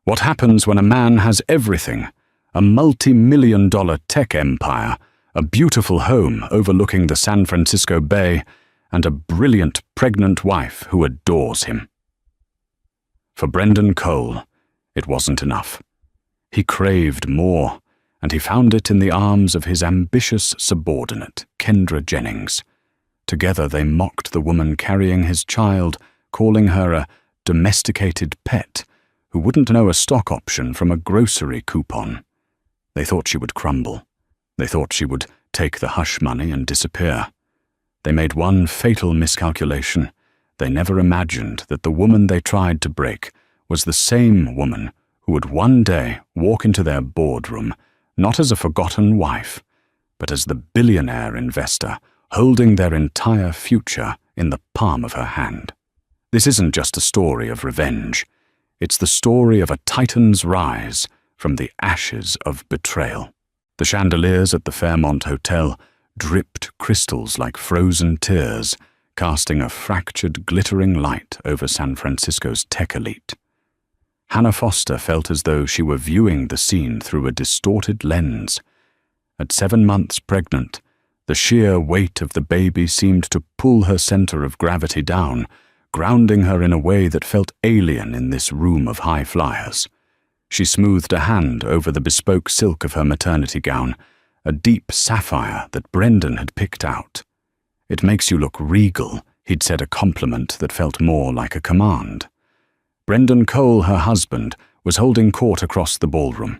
What happens when a man has everything? A multi-million-dollar tech empire, a beautiful home overlooking the San Francisco Bay, and a brilliant pregnant wife who adores him. For Brendan Cole, it wasn't enough. He craved more, and he found it in the arms of his ambitious subordinate, Kendra Jennings. Together they mocked the woman carrying his child, calling her a domesticated pet who wouldn't know a stock option from a grocery coupon. They thought she would crumble. They thought she would take the hush money and disappear. They made one fatal miscalculation. They never imagined that the woman they tried to break was the same woman who would one day walk into their boardroom, not as a forgotten wife, but as the billionaire investor holding their entire future in the palm of her hand. This isn't just a story of revenge. It's the story of a titan's rise from the ashes of betrayal. The chandeliers at the Fairmont Hotel dripped crystals like frozen tears, casting a fractured, glittering light over San Francisco's tech elite. Hannah Foster felt as though she were viewing the scene through a distorted lens. At 7 months pregnant, the sheer weight of the baby seemed to pull her center of gravity down, grounding her in a way that felt alien in this room of high flyers. She smoothed a hand over the bespoke silk of her maternity gown, a deep sapphire that Brendan had picked out. "It makes you look regal," he'd said, a compliment that felt more like a command. Brendan Cole, her husband, was holding court across the ballroom.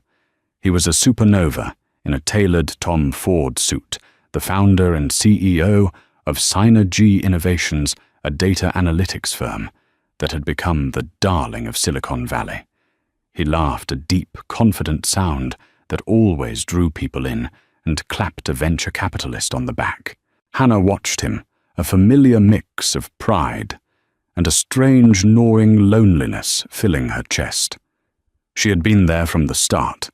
He was a supernova in a tailored Tom Ford suit, the founder and CEO of Synergy Innovations, a data analytics firm that had become the darling of Silicon Valley. He laughed a deep, confident sound that always drew people in and clapped a venture capitalist on the back. Hannah watched him, a familiar mix of pride and a strange gnawing loneliness filling her chest. She had been there from the start,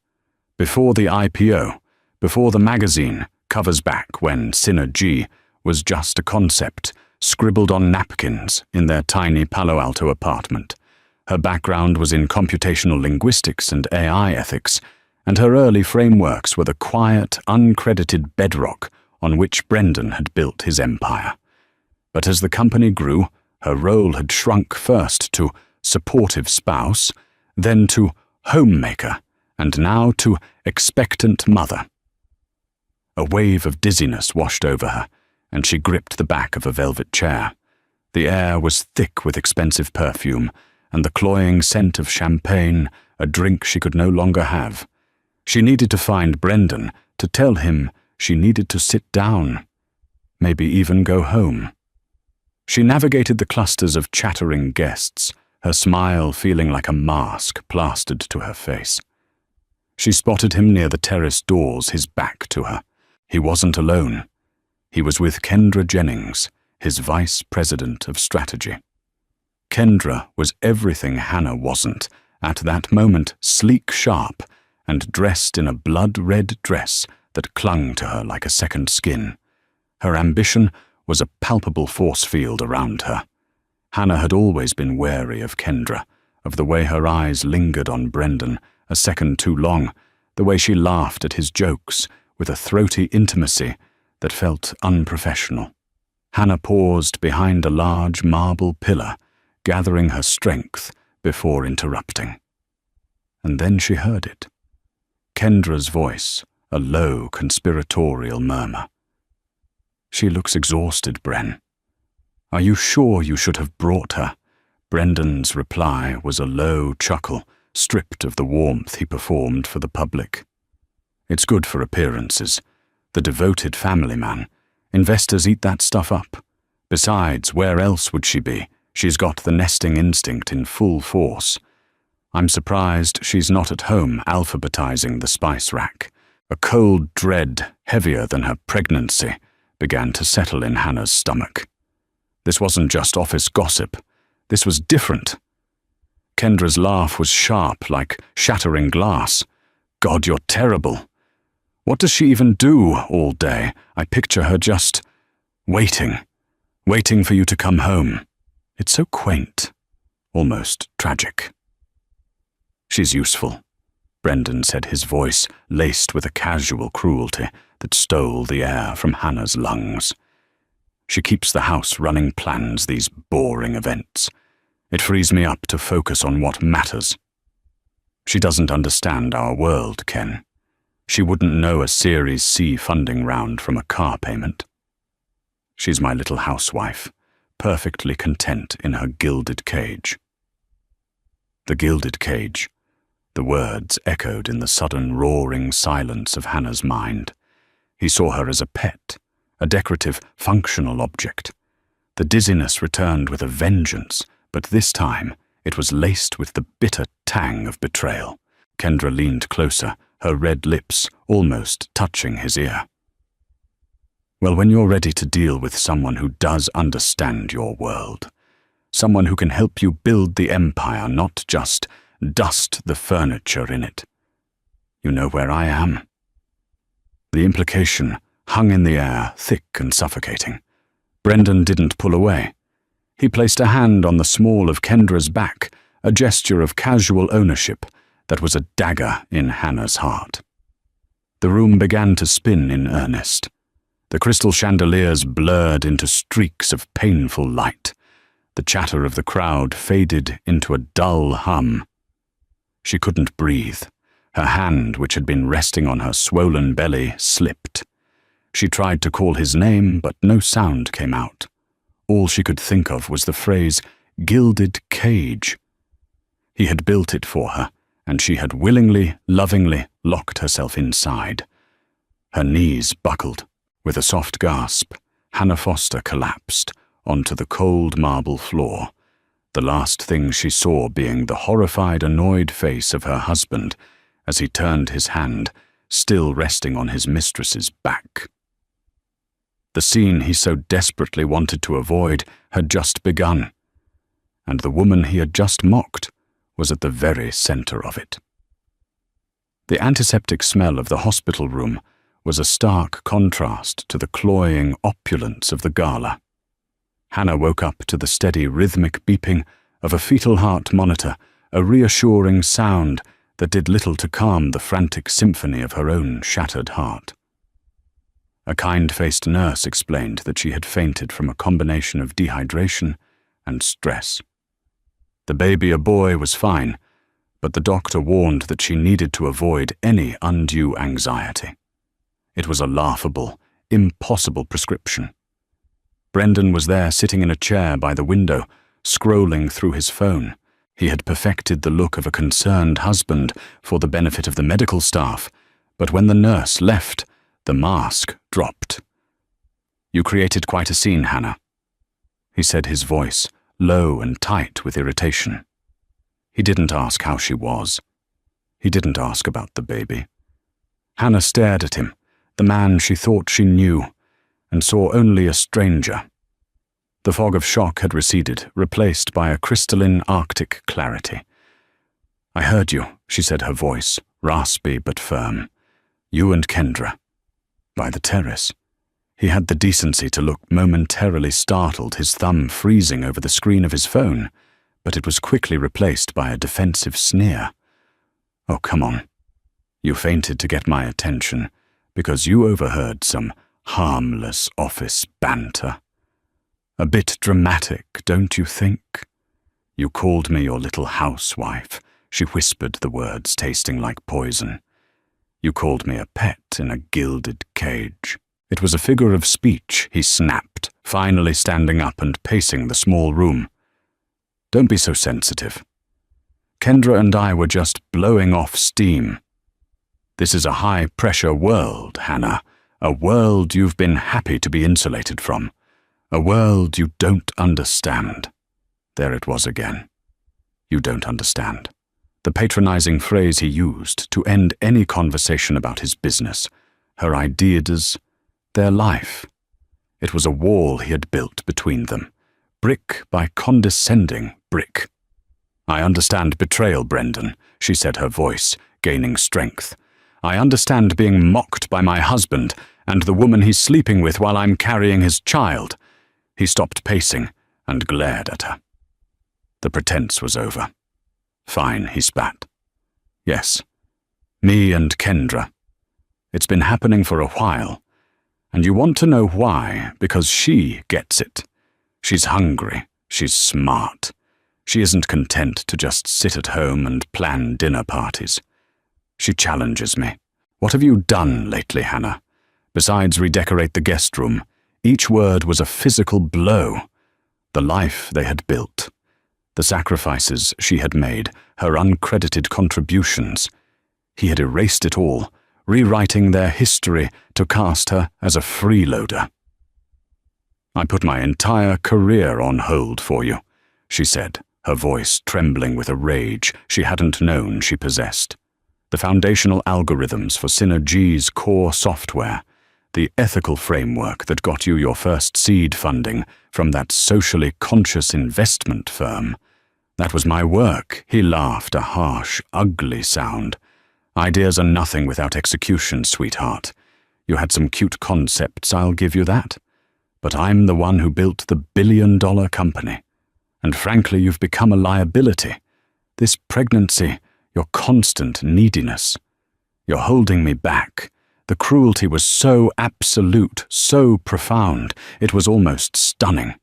before the IPO, before the magazine covers back when Synergy was just a concept scribbled on napkins in their tiny Palo Alto apartment. Her background was in computational linguistics and AI ethics, and her early frameworks were the quiet, uncredited bedrock on which Brendan had built his empire. But as the company grew, her role had shrunk first to supportive spouse, then to homemaker, and now to expectant mother. A wave of dizziness washed over her, and she gripped the back of a velvet chair. The air was thick with expensive perfume, and the cloying scent of champagne, a drink she could no longer have. She needed to find Brendan, to tell him she needed to sit down, maybe even go home. She navigated the clusters of chattering guests, her smile feeling like a mask plastered to her face. She spotted him near the terrace doors, his back to her. He wasn't alone. He was with Kendra Jennings, his vice president of strategy. Kendra was everything Hannah wasn't, at that moment sleek sharp and dressed in a blood-red dress that clung to her like a second skin. Her ambition was a palpable force field around her. Hannah had always been wary of Kendra, of the way her eyes lingered on Brendan a second too long, the way she laughed at his jokes with a throaty intimacy that felt unprofessional. Hannah paused behind a large marble pillar, gathering her strength before interrupting. And then she heard it. Kendra's voice, a low, conspiratorial murmur. "She looks exhausted, Bren. Are you sure you should have brought her?" Brendan's reply was a low chuckle, stripped of the warmth he performed for the public. "It's good for appearances. The devoted family man. Investors eat that stuff up. Besides, where else would she be? She's got the nesting instinct in full force. I'm surprised she's not at home alphabetizing the spice rack." A cold dread, heavier than her pregnancy, began to settle in Hannah's stomach. This wasn't just office gossip. This was different. Kendra's laugh was sharp, like shattering glass. "God, you're terrible. What does she even do all day? I picture her just waiting for you to come home. It's so quaint, almost tragic." She's useful, Brendan said, his voice laced with a casual cruelty that stole the air from Hannah's lungs. She keeps the house running, plans these boring events. It frees me up to focus on what matters. She doesn't understand our world, Ken. She wouldn't know a Series C funding round from a car payment. She's my little housewife, perfectly content in her gilded cage. The gilded cage. The words echoed in the sudden roaring silence of Hannah's mind. He saw her as a pet, a decorative, functional object. The dizziness returned with a vengeance, but this time it was laced with the bitter tang of betrayal. Kendra leaned closer, her red lips almost touching his ear. Well, when you're ready to deal with someone who does understand your world, someone who can help you build the empire, not just dust the furniture in it, you know where I am. The implication hung in the air, thick and suffocating. Brendan didn't pull away. He placed a hand on the small of Kendra's back, a gesture of casual ownership that was a dagger in Hannah's heart. The room began to spin in earnest. The crystal chandeliers blurred into streaks of painful light. The chatter of the crowd faded into a dull hum. She couldn't breathe. Her hand, which had been resting on her swollen belly, slipped. She tried to call his name, but no sound came out. All she could think of was the phrase, gilded cage. He had built it for her, and she had willingly, lovingly locked herself inside. Her knees buckled. With a soft gasp, Hannah Foster collapsed onto the cold marble floor, the last thing she saw being the horrified, annoyed face of her husband as he turned his hand, still resting on his mistress's back. The scene he so desperately wanted to avoid had just begun, and the woman he had just mocked was at the very center of it. The antiseptic smell of the hospital room was a stark contrast to the cloying opulence of the gala. Hannah woke up to the steady rhythmic beeping of a fetal heart monitor, a reassuring sound that did little to calm the frantic symphony of her own shattered heart. A kind-faced nurse explained that she had fainted from a combination of dehydration and stress. The baby, a boy, was fine, but the doctor warned that she needed to avoid any undue anxiety. It was a laughable, impossible prescription. Brendan was there sitting in a chair by the window, scrolling through his phone. He had perfected the look of a concerned husband for the benefit of the medical staff, but when the nurse left, the mask dropped. "You created quite a scene, Hannah," he said, his voice low and tight with irritation. He didn't ask how she was. He didn't ask about the baby. Hannah stared at him, the man she thought she knew, and saw only a stranger. The fog of shock had receded, replaced by a crystalline Arctic clarity. "I heard you," she said, her voice raspy but firm. "You and Kendra." By the terrace. He had the decency to look momentarily startled, his thumb freezing over the screen of his phone, but it was quickly replaced by a defensive sneer. "Oh, come on. You fainted to get my attention because you overheard some harmless office banter. A bit dramatic, don't you think? You called me your little housewife," she whispered the words tasting like poison. "You called me a pet in a gilded cage." It was a figure of speech, he snapped, finally standing up and pacing the small room. "Don't be so sensitive. Kendra and I were just blowing off steam. This is a high-pressure world, Hannah, a world you've been happy to be insulated from, a world you don't understand." There it was again. "You don't understand." The patronizing phrase he used to end any conversation about his business, her ideas, their life. It was a wall he had built between them, brick by condescending brick. "I understand betrayal, Brendan," she said, her voice gaining strength. "I understand being mocked by my husband and the woman he's sleeping with while I'm carrying his child." He stopped pacing and glared at her. The pretense was over. "Fine," he spat. Yes, me and Kendra. It's been happening for a while, and you want to know why, because she gets it. She's hungry, she's smart. She isn't content to just sit at home and plan dinner parties. She challenges me. What have you done lately, Hannah? Besides redecorate the guest room, each word was a physical blow. The life they had built, the sacrifices she had made, her uncredited contributions. He had erased it all, rewriting their history to cast her as a freeloader. I put my entire career on hold for you, she said, her voice trembling with a rage she hadn't known she possessed. The foundational algorithms for Synergy's core software, the ethical framework that got you your first seed funding from that socially conscious investment firm. That was my work, he laughed, a harsh, ugly sound. Ideas are nothing without execution, sweetheart. You had some cute concepts, I'll give you that. But I'm the one who built the billion-dollar company. And frankly, you've become a liability. This pregnancy, your constant neediness. You're holding me back. The cruelty was so absolute, so profound, it was almost stunning.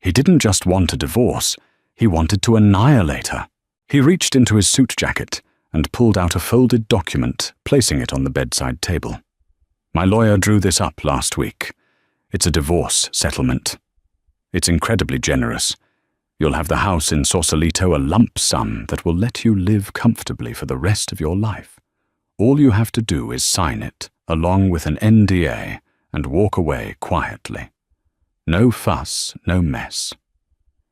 He didn't just want a divorce, he wanted to annihilate her. He reached into his suit jacket and pulled out a folded document, placing it on the bedside table. My lawyer drew this up last week. It's a divorce settlement. It's incredibly generous. You'll have the house in Sausalito, a lump sum that will let you live comfortably for the rest of your life. All you have to do is sign it, along with an NDA, and walk away quietly. No fuss, no mess.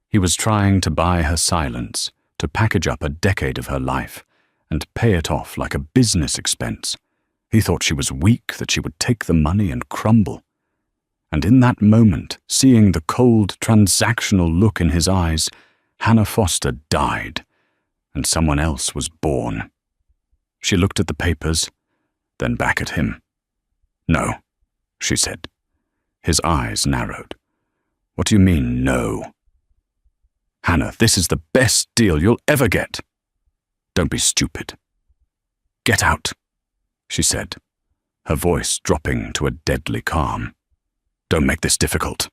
He was trying to buy her silence, to package up a decade of her life, and pay it off like a business expense. He thought she was weak, that she would take the money and crumble. And in that moment, seeing the cold, transactional look in his eyes, Hannah Foster died, and someone else was born. She looked at the papers, then back at him. No, she said. His eyes narrowed. What do you mean, no? Hannah, this is the best deal you'll ever get. Don't be stupid. Get out, she said, her voice dropping to a deadly calm. Don't make this difficult.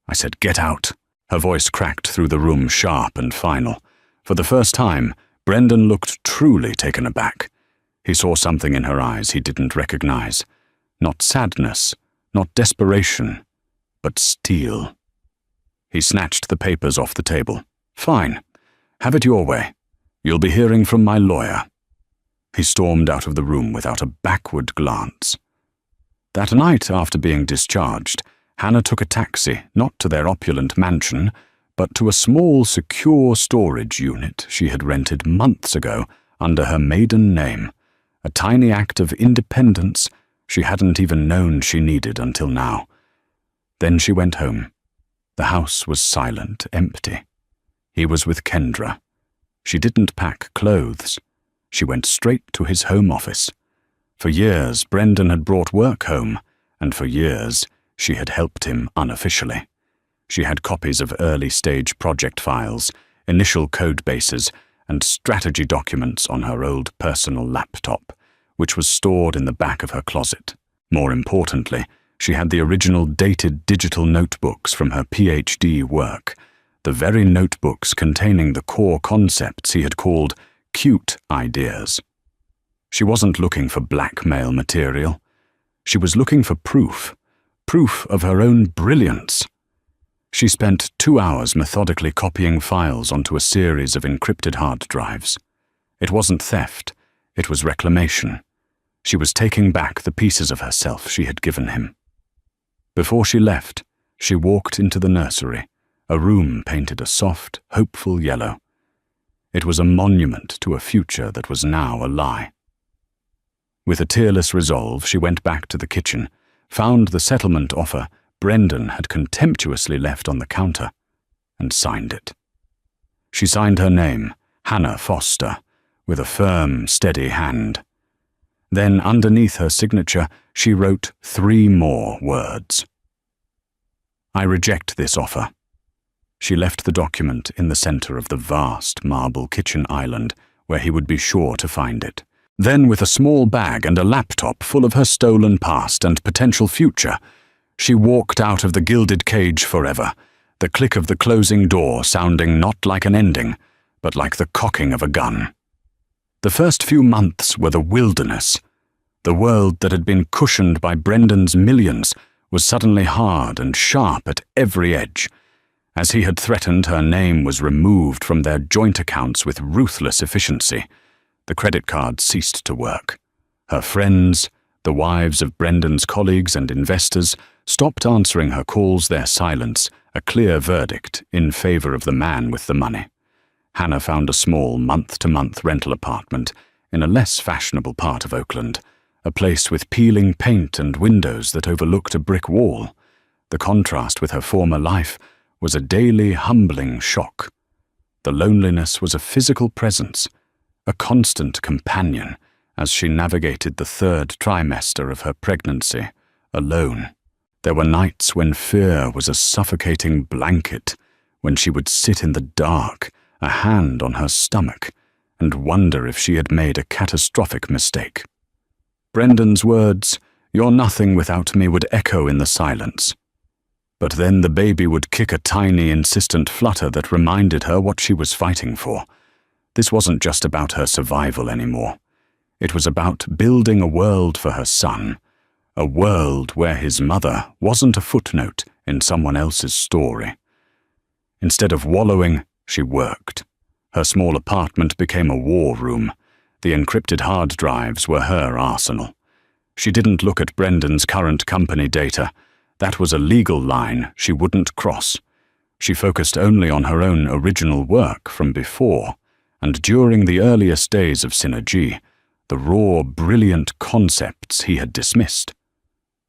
I said, get out. Her voice cracked through the room, sharp and final. For the first time, Brendan looked truly taken aback. He saw something in her eyes he didn't recognize. Not sadness, not desperation, but steel. He snatched the papers off the table. Fine. Have it your way. You'll be hearing from my lawyer. He stormed out of the room without a backward glance. That night, after being discharged, Hannah took a taxi, not to their opulent mansion, but to a small, secure storage unit she had rented months ago under her maiden name, a tiny act of independence she hadn't even known she needed until now. Then she went home. The house was silent, empty. He was with Kendra. She didn't pack clothes. She went straight to his home office. For years, Brendan had brought work home, and for years, she had helped him unofficially. She had copies of early-stage project files, initial code bases, and strategy documents on her old personal laptop, which was stored in the back of her closet. More importantly, she had the original dated digital notebooks from her PhD work, the very notebooks containing the core concepts he had called cute ideas. She wasn't looking for blackmail material. She was looking for proof of her own brilliance. She spent 2 hours methodically copying files onto a series of encrypted hard drives. It wasn't theft, it was reclamation. She was taking back the pieces of herself she had given him. Before she left, she walked into the nursery, a room painted a soft, hopeful yellow. It was a monument to a future that was now a lie. With a tearless resolve, she went back to the kitchen, found the settlement offer Brendan had contemptuously left on the counter, and signed it. She signed her name, Hannah Foster, with a firm, steady hand. Then, underneath her signature, she wrote 3 more words. I reject this offer. She left the document in the center of the vast marble kitchen island where he would be sure to find it. Then, with a small bag and a laptop full of her stolen past and potential future, she walked out of the gilded cage forever, the click of the closing door sounding not like an ending, but like the cocking of a gun. The first few months were the wilderness. The world that had been cushioned by Brendan's millions was suddenly hard and sharp at every edge. As he had threatened, her name was removed from their joint accounts with ruthless efficiency. The credit cards ceased to work. Her friends, the wives of Brendan's colleagues and investors, stopped answering her calls, their silence a clear verdict in favor of the man with the money. Hannah found a small month-to-month rental apartment in a less fashionable part of Oakland, a place with peeling paint and windows that overlooked a brick wall. The contrast with her former life was a daily humbling shock. The loneliness was a physical presence, a constant companion as she navigated the third trimester of her pregnancy, alone. There were nights when fear was a suffocating blanket, when she would sit in the dark, a hand on her stomach, and wonder if she had made a catastrophic mistake. Brendan's words, "You're nothing without me," would echo in the silence. But then the baby would kick a tiny, insistent flutter that reminded her what she was fighting for. This wasn't just about her survival anymore. It was about building a world for her son, a world where his mother wasn't a footnote in someone else's story. Instead of wallowing, she worked. Her small apartment became a war room. The encrypted hard drives were her arsenal. She didn't look at Brendan's current company data. That was a legal line she wouldn't cross. She focused only on her own original work from before, and during the earliest days of Synergy, the raw, brilliant concepts he had dismissed.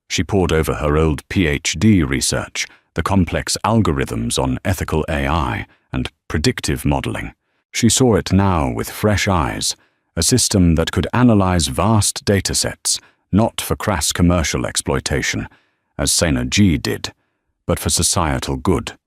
She pored over her old PhD research, the complex algorithms on ethical AI and predictive modeling. She saw it now with fresh eyes, a system that could analyze vast datasets, not for crass commercial exploitation, as Synergy did, but for societal good.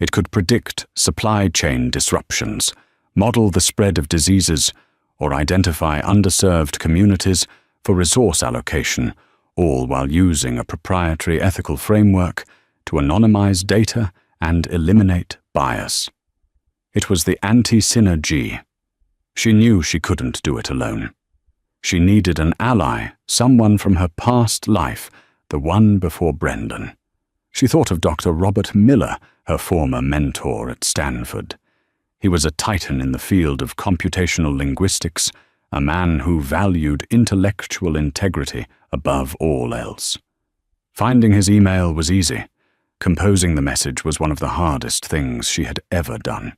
It could predict supply chain disruptions, model the spread of diseases, or identify underserved communities for resource allocation, all while using a proprietary ethical framework to anonymize data and eliminate bias. It was the anti-Synergy. She knew she couldn't do it alone. She needed an ally, someone from her past life, the one before Brendan. She thought of Dr. Robert Miller, her former mentor at Stanford. He was a titan in the field of computational linguistics, a man who valued intellectual integrity above all else. Finding his email was easy. Composing the message was one of the hardest things she had ever done.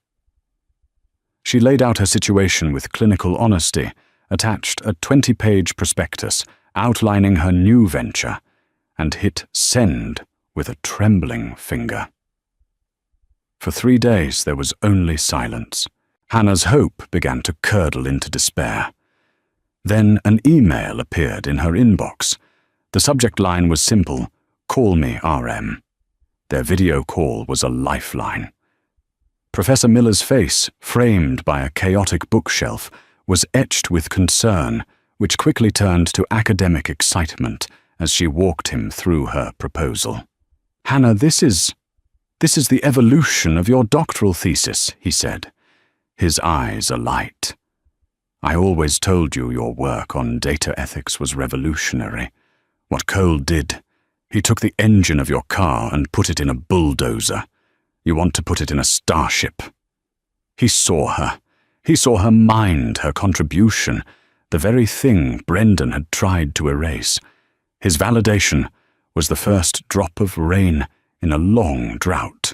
She laid out her situation with clinical honesty, attached a 20-page prospectus outlining her new venture, and hit send with a trembling finger. For 3 days there was only silence. Hannah's hope began to curdle into despair. Then an email appeared in her inbox. The subject line was simple: "Call me RM." Their video call was a lifeline. Professor Miller's face, framed by a chaotic bookshelf, was etched with concern, which quickly turned to academic excitement as she walked him through her proposal. "Hannah, this is the evolution of your doctoral thesis," he said, his eyes alight. "I always told you your work on data ethics was revolutionary. What Cole did, he took the engine of your car and put it in a bulldozer. You want to put it in a starship." He saw her. He saw her mind, her contribution, the very thing Brendan had tried to erase. His validation was the first drop of rain in a long drought.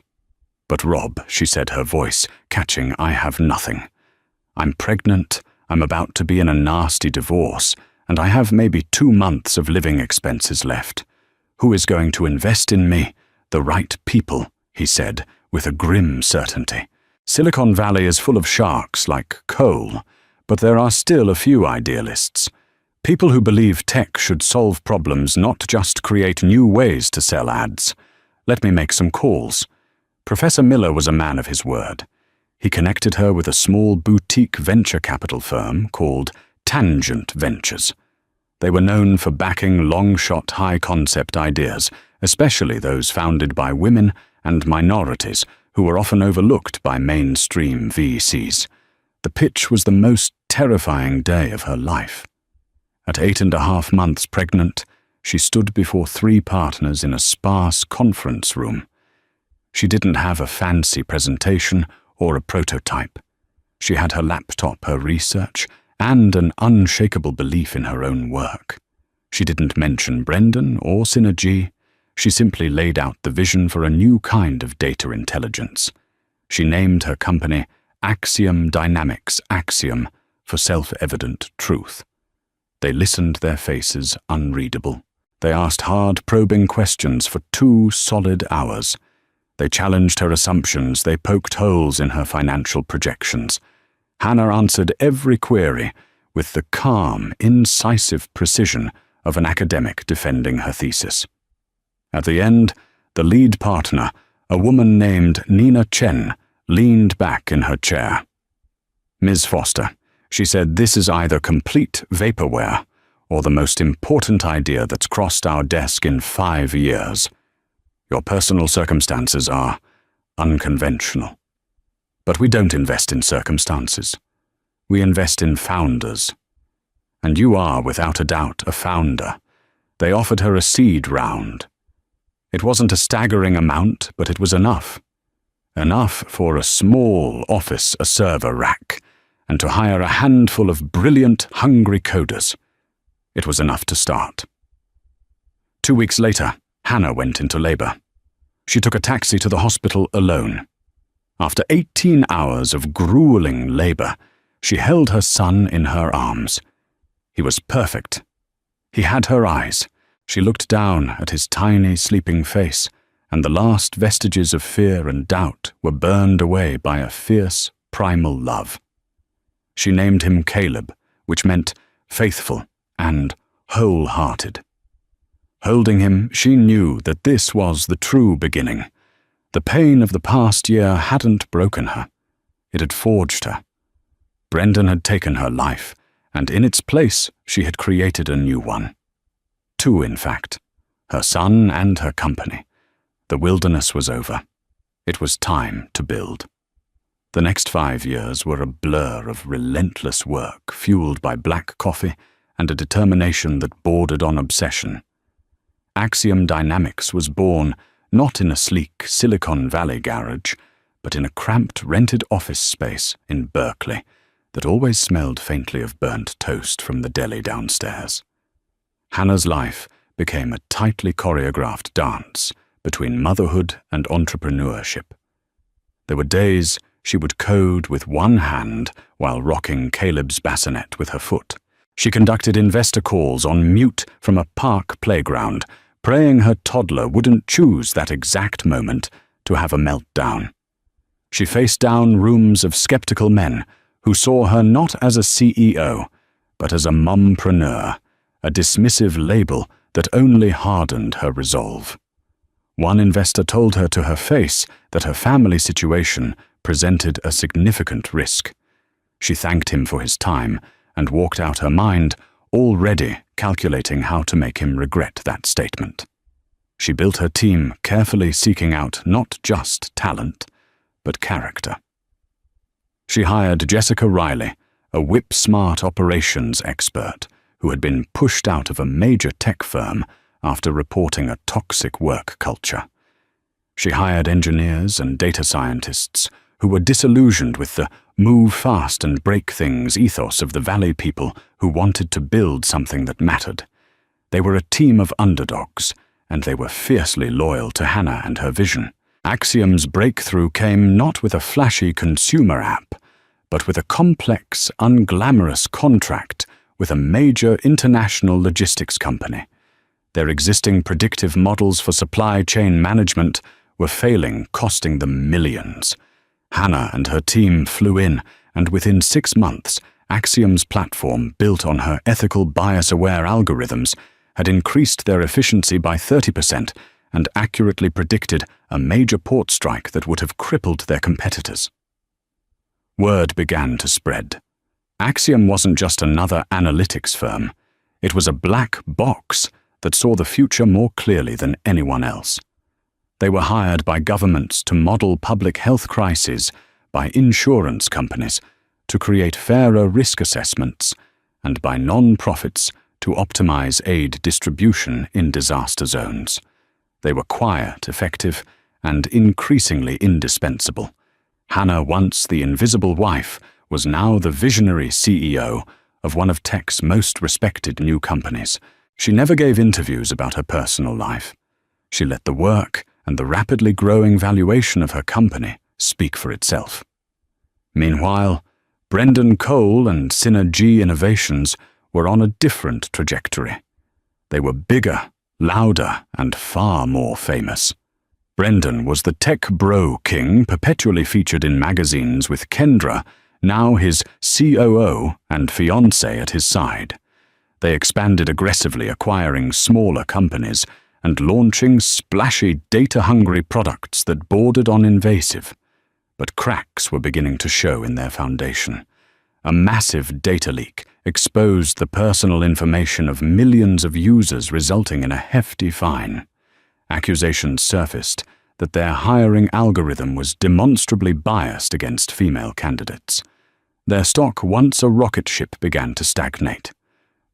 "But Rob," she said, her voice catching, "I have nothing. I'm pregnant, I'm about to be in a nasty divorce, and I have maybe 2 months of living expenses left. Who is going to invest in me? The right people," he said, with a grim certainty. "Silicon Valley is full of sharks like Cole, but there are still a few idealists. People who believe tech should solve problems, not just create new ways to sell ads. Let me make some calls." Professor Miller was a man of his word. He connected her with a small boutique venture capital firm called Tangent Ventures. They were known for backing long-shot, high-concept ideas, especially those founded by women and minorities who were often overlooked by mainstream VCs. The pitch was the most terrifying day of her life. At 8.5 months pregnant, she stood before 3 partners in a sparse conference room. She didn't have a fancy presentation or a prototype. She had her laptop, her research, and an unshakable belief in her own work. She didn't mention Brendan or Synergy. She simply laid out the vision for a new kind of data intelligence. She named her company Axiom Dynamics Axiom for self-evident truth. They listened, their faces unreadable. They asked hard, probing questions for 2 solid hours. They challenged her assumptions, they poked holes in her financial projections. Hannah answered every query with the calm, incisive precision of an academic defending her thesis. At the end, the lead partner, a woman named Nina Chen, leaned back in her chair. "Ms. Foster," she said, "this is either complete vaporware or the most important idea that's crossed our desk in 5 years. Your personal circumstances are unconventional. But we don't invest in circumstances. We invest in founders. And you are, without a doubt, a founder." They offered her a seed round. It wasn't a staggering amount, but it was enough. Enough for a small office, a server rack, and to hire a handful of brilliant, hungry coders. It was enough to start. 2 weeks later, Hannah went into labor. She took a taxi to the hospital alone. After 18 hours of grueling labor, she held her son in her arms. He was perfect. He had her eyes. She looked down at his tiny, sleeping face, and the last vestiges of fear and doubt were burned away by a fierce, primal love. She named him Caleb, which meant faithful and wholehearted. Holding him, she knew that this was the true beginning. The pain of the past year hadn't broken her. It had forged her. Brendan had taken her life, and in its place she had created a new one. 2, in fact, her son and her company. The wilderness was over. It was time to build. The next 5 years were a blur of relentless work, fueled by black coffee and a determination that bordered on obsession. Axiom Dynamics was born not in a sleek Silicon Valley garage, but in a cramped rented office space in Berkeley that always smelled faintly of burnt toast from the deli downstairs. Hannah's life became a tightly choreographed dance between motherhood and entrepreneurship. There were days she would code with one hand while rocking Caleb's bassinet with her foot. She conducted investor calls on mute from a park playground, praying her toddler wouldn't choose that exact moment to have a meltdown. She faced down rooms of skeptical men who saw her not as a CEO, but as a mompreneur, a dismissive label that only hardened her resolve. One investor told her to her face that her family situation presented a significant risk. She thanked him for his time and walked out her mind, already calculating how to make him regret that statement. She built her team, carefully seeking out not just talent, but character. She hired Jessica Riley, a whip-smart operations expert who had been pushed out of a major tech firm after reporting a toxic work culture. She hired engineers and data scientists who were disillusioned with the move fast and break things ethos of the Valley people who wanted to build something that mattered. They were a team of underdogs, and they were fiercely loyal to Hannah and her vision. Axiom's breakthrough came not with a flashy consumer app, but with a complex, unglamorous contract with a major international logistics company. Their existing predictive models for supply chain management were failing, costing them millions. Hannah and her team flew in, and within 6 months, Axiom's platform, built on her ethical bias-aware algorithms, had increased their efficiency by 30% and accurately predicted a major port strike that would have crippled their competitors. Word began to spread. Axiom wasn't just another analytics firm. It was a black box that saw the future more clearly than anyone else. They were hired by governments to model public health crises, by insurance companies to create fairer risk assessments, and by non-profits to optimize aid distribution in disaster zones. They were quiet, effective, and increasingly indispensable. Hannah, once the invisible wife, was now the visionary CEO of one of tech's most respected new companies. She never gave interviews about her personal life. She let the work and the rapidly growing valuation of her company speak for itself. Meanwhile, Brendan Cole and Synergy Innovations were on a different trajectory. They were bigger, louder, and far more famous. Brendan was the tech bro king perpetually featured in magazines with Kendra, now his COO and fiancée at his side. They expanded aggressively, acquiring smaller companies and launching splashy, data-hungry products that bordered on invasive. But cracks were beginning to show in their foundation. A massive data leak exposed the personal information of millions of users, resulting in a hefty fine. Accusations surfaced that their hiring algorithm was demonstrably biased against female candidates. Their stock, once a rocket ship, began to stagnate.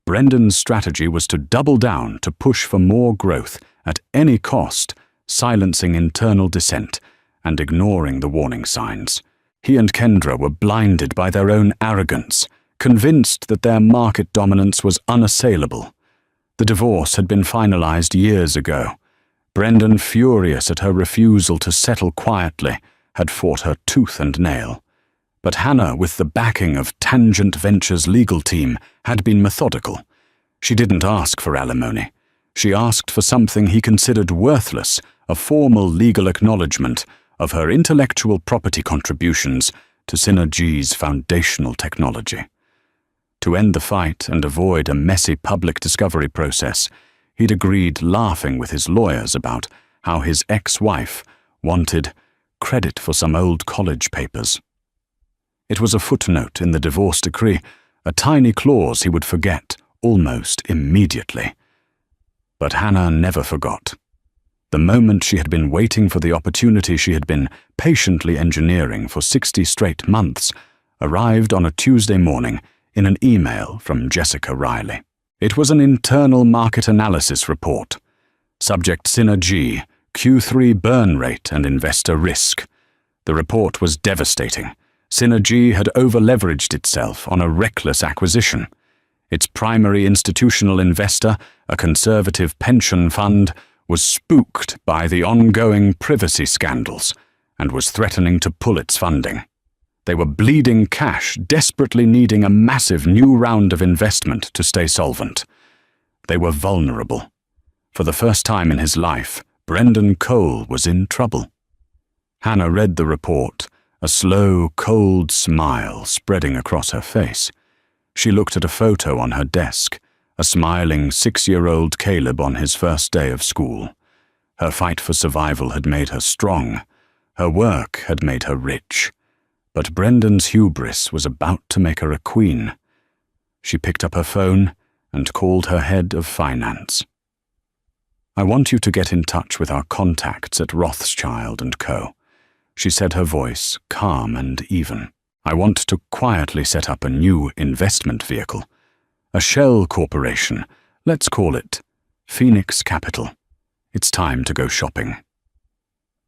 Brendan's strategy was to double down, to push for more growth at any cost, silencing internal dissent and ignoring the warning signs. He and Kendra were blinded by their own arrogance, convinced that their market dominance was unassailable. The divorce had been finalized years ago. Brendan, furious at her refusal to settle quietly, had fought her tooth and nail. But Hannah, with the backing of Tangent Ventures' legal team, had been methodical. She didn't ask for alimony. She asked for something he considered worthless, a formal legal acknowledgement of her intellectual property contributions to Synergy's foundational technology. To end the fight and avoid a messy public discovery process, he'd agreed, laughing with his lawyers, about how his ex-wife wanted credit for some old college papers. It was a footnote in the divorce decree, a tiny clause he would forget almost immediately. But Hannah never forgot. The moment she had been waiting for, the opportunity she had been patiently engineering for 60 straight months, arrived on a Tuesday morning in an email from Jessica Riley. It was an internal market analysis report. Subject: Synergy, Q3 burn rate and investor risk. The report was devastating. Synergy had over-leveraged itself on a reckless acquisition. Its primary institutional investor, a conservative pension fund, was spooked by the ongoing privacy scandals and was threatening to pull its funding. They were bleeding cash, desperately needing a massive new round of investment to stay solvent. They were vulnerable. For the first time in his life, Brendan Cole was in trouble. Hannah read the report, a slow, cold smile spreading across her face. She looked at a photo on her desk, a smiling 6-year-old Caleb on his first day of school. Her fight for survival had made her strong. Her work had made her rich. But Brendan's hubris was about to make her a queen. She picked up her phone and called her head of finance. "I want you to get in touch with our contacts at Rothschild & Co." She said, her voice calm and even. "I want to quietly set up a new investment vehicle. A shell corporation. Let's call it Phoenix Capital. It's time to go shopping."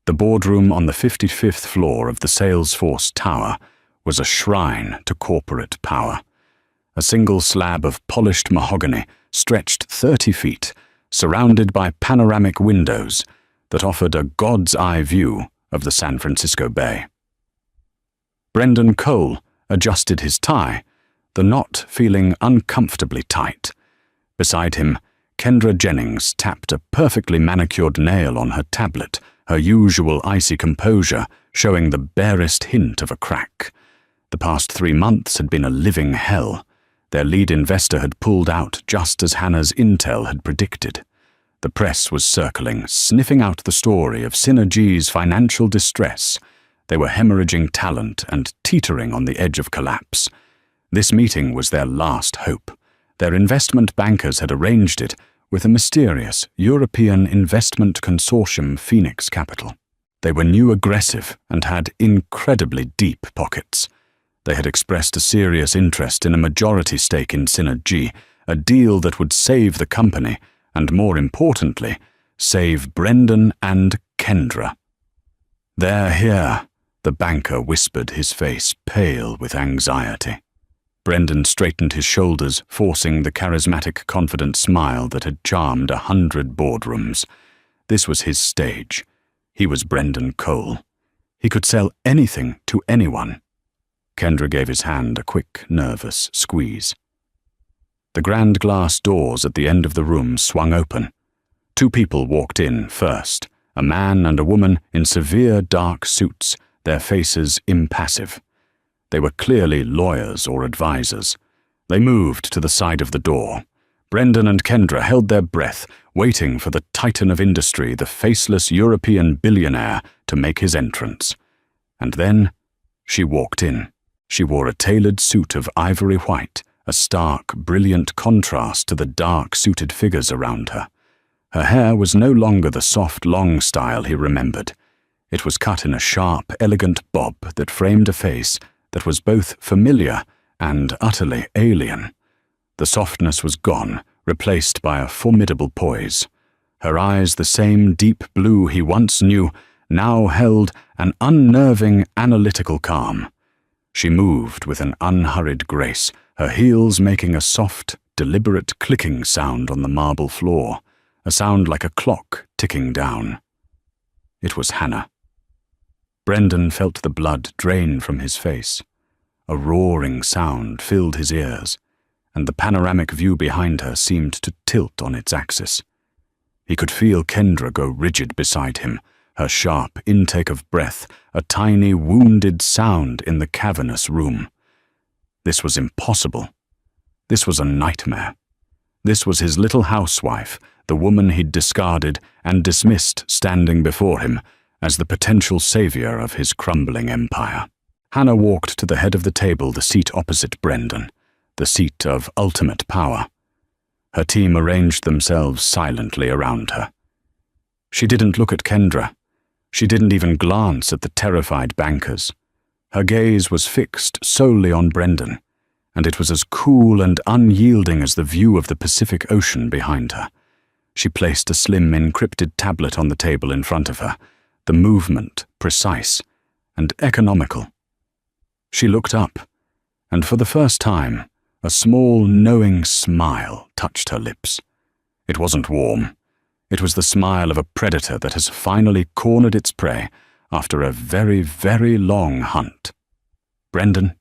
The boardroom on the 55th floor of the Salesforce Tower was a shrine to corporate power. A single slab of polished mahogany stretched 30 feet, surrounded by panoramic windows that offered a god's-eye view of the San Francisco Bay. Brendan Cole adjusted his tie, the knot feeling uncomfortably tight. Beside him, Kendra Jennings tapped a perfectly manicured nail on her tablet, her usual icy composure showing the barest hint of a crack. The past 3 months had been a living hell. Their lead investor had pulled out just as Hannah's intel had predicted. The press was circling, sniffing out the story of Synergy's financial distress. They were hemorrhaging talent and teetering on the edge of collapse. This meeting was their last hope. Their investment bankers had arranged it with a mysterious European investment consortium, Phoenix Capital. They were new, aggressive, and had incredibly deep pockets. They had expressed a serious interest in a majority stake in Synergy, a deal that would save the company, and more importantly, save Brendan and Kendra. "They're here," the banker whispered, his face pale with anxiety. Brendan straightened his shoulders, forcing the charismatic, confident smile that had charmed 100 boardrooms. This was his stage. He was Brendan Cole. He could sell anything to anyone. Kendra gave his hand a quick, nervous squeeze. The grand glass doors at the end of the room swung open. 2 people walked in first, a man and a woman in severe dark suits, their faces impassive. They were clearly lawyers or advisors. They moved to the side of the door. Brendan and Kendra held their breath, waiting for the titan of industry, the faceless European billionaire, to make his entrance. And then she walked in. She wore a tailored suit of ivory white, a stark, brilliant contrast to the dark-suited figures around her. Her hair was no longer the soft, long style he remembered. It was cut in a sharp, elegant bob that framed a face that was both familiar and utterly alien. The softness was gone, replaced by a formidable poise. Her eyes, the same deep blue he once knew, now held an unnerving, analytical calm. She moved with an unhurried grace, her heels making a soft, deliberate clicking sound on the marble floor, a sound like a clock ticking down. It was Hannah. Brendan felt the blood drain from his face. A roaring sound filled his ears, and the panoramic view behind her seemed to tilt on its axis. He could feel Kendra go rigid beside him, her sharp intake of breath a tiny, wounded sound in the cavernous room. This was impossible. This was a nightmare. This was his little housewife, the woman he'd discarded and dismissed standing before him as the potential savior of his crumbling empire. Hannah walked to the head of the table, the seat opposite Brendan, the seat of ultimate power. Her team arranged themselves silently around her. She didn't look at Kendra. She didn't even glance at the terrified bankers. Her gaze was fixed solely on Brendan, and it was as cool and unyielding as the view of the Pacific Ocean behind her. She placed a slim encrypted tablet on the table in front of her, the movement precise and economical. She looked up, and for the first time, a small, knowing smile touched her lips. It wasn't warm. It was the smile of a predator that has finally cornered its prey after a very, very long hunt. "Brendan?"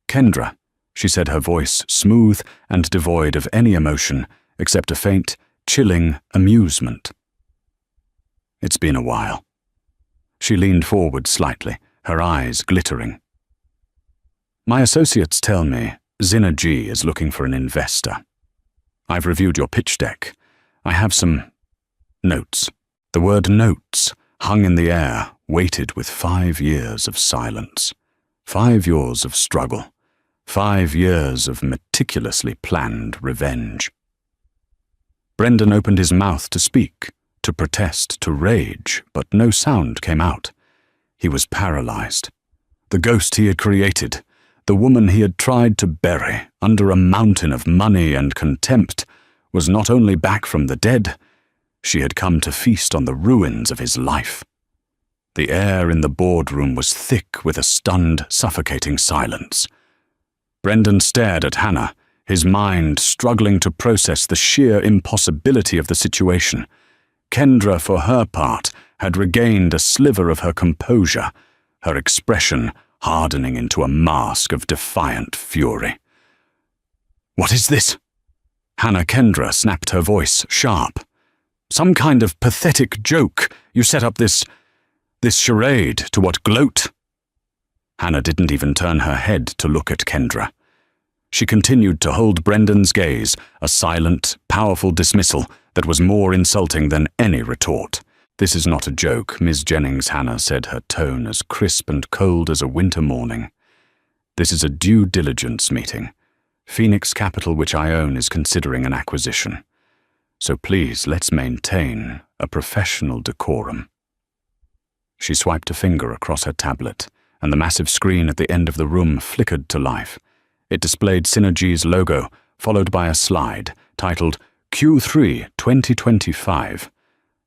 "Kendra," she said, her voice smooth and devoid of any emotion except a faint, chilling amusement. "It's been a while." She leaned forward slightly, her eyes glittering. "My associates tell me Synergy is looking for an investor. I've reviewed your pitch deck. I have some notes." The word notes hung in the air, weighted with 5 years of silence. 5 years of struggle. 5 years of meticulously planned revenge. Brendan opened his mouth to speak, to protest, to rage, but no sound came out. He was paralyzed. The ghost he had created, the woman he had tried to bury under a mountain of money and contempt, was not only back from the dead, she had come to feast on the ruins of his life. The air in the boardroom was thick with a stunned, suffocating silence. Brendan stared at Hannah, his mind struggling to process the sheer impossibility of the situation. Kendra, for her part, had regained a sliver of her composure, her expression hardening into a mask of defiant fury. "What is this?" Hannah Kendra snapped, her voice sharp. "Some kind of pathetic joke. You set up this charade to what, gloat?" Hannah didn't even turn her head to look at Kendra. She continued to hold Brendan's gaze, a silent, powerful dismissal that was more insulting than any retort. "This is not a joke, Ms. Jennings," Hannah said, her tone as crisp and cold as a winter morning. "This is a due diligence meeting. Phoenix Capital, which I own, is considering an acquisition. So please, let's maintain a professional decorum." She swiped a finger across her tablet, and the massive screen at the end of the room flickered to life. It displayed Synergy's logo, followed by a slide titled Q3 2025,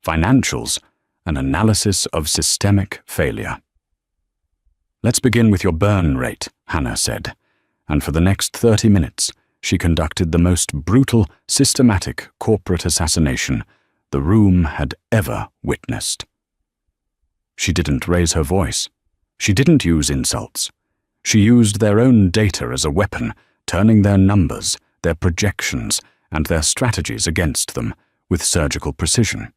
Financials, an Analysis of Systemic Failure. "Let's begin with your burn rate," Hannah said, and for the next 30 minutes, she conducted the most brutal, systematic corporate assassination the room had ever witnessed. She didn't raise her voice. She didn't use insults. She used their own data as a weapon, turning their numbers, their projections, and their strategies against them with surgical precision.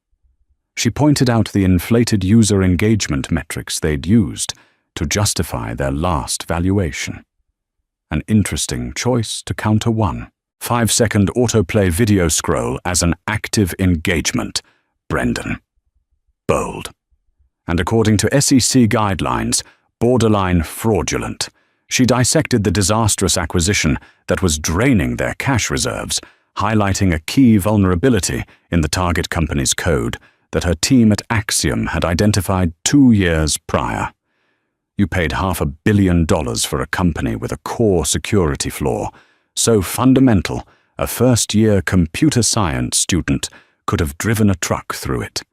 She pointed out the inflated user engagement metrics they'd used to justify their last valuation. An interesting choice to counter one. 5-second autoplay video scroll as an active engagement. Brendan. Bold. And according to SEC guidelines, borderline fraudulent. She dissected the disastrous acquisition that was draining their cash reserves, highlighting a key vulnerability in the target company's code that her team at Axiom had identified 2 years prior. You paid $500 million for a company with a core security flaw, so fundamental a first-year computer science student could have driven a truck through it.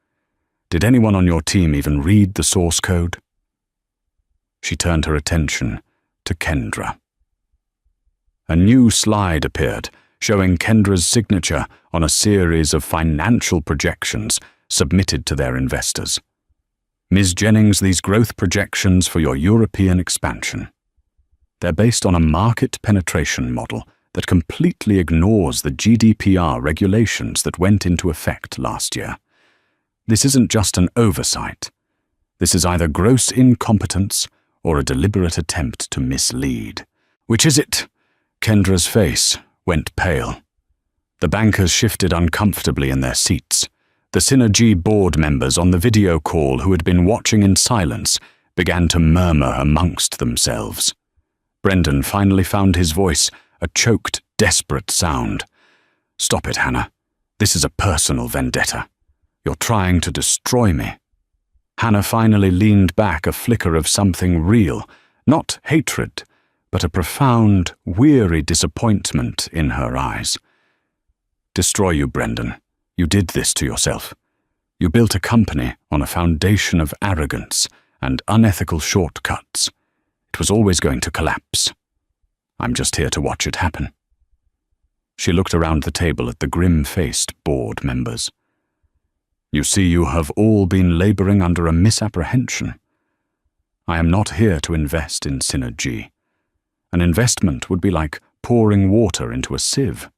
Did anyone on your team even read the source code? She turned her attention to Kendra. A new slide appeared, showing Kendra's signature on a series of financial projections submitted to their investors. "Ms. Jennings, these growth projections for your European expansion. They're based on a market penetration model that completely ignores the GDPR regulations that went into effect last year. This isn't just an oversight. This is either gross incompetence or a deliberate attempt to mislead." "Which is it?" Kendra's face went pale. The bankers shifted uncomfortably in their seats. The Synergy board members on the video call who had been watching in silence began to murmur amongst themselves. Brendan finally found his voice, a choked, desperate sound. "Stop it, Hannah. This is a personal vendetta. You're trying to destroy me." Hannah finally leaned back, a flicker of something real, not hatred, but a profound, weary disappointment in her eyes. "Destroy you, Brendan. You did this to yourself. You built a company on a foundation of arrogance and unethical shortcuts. It was always going to collapse. I'm just here to watch it happen." She looked around the table at the grim-faced board members. "You see, you have all been laboring under a misapprehension. I am not here to invest in Synergy. An investment would be like pouring water into a sieve.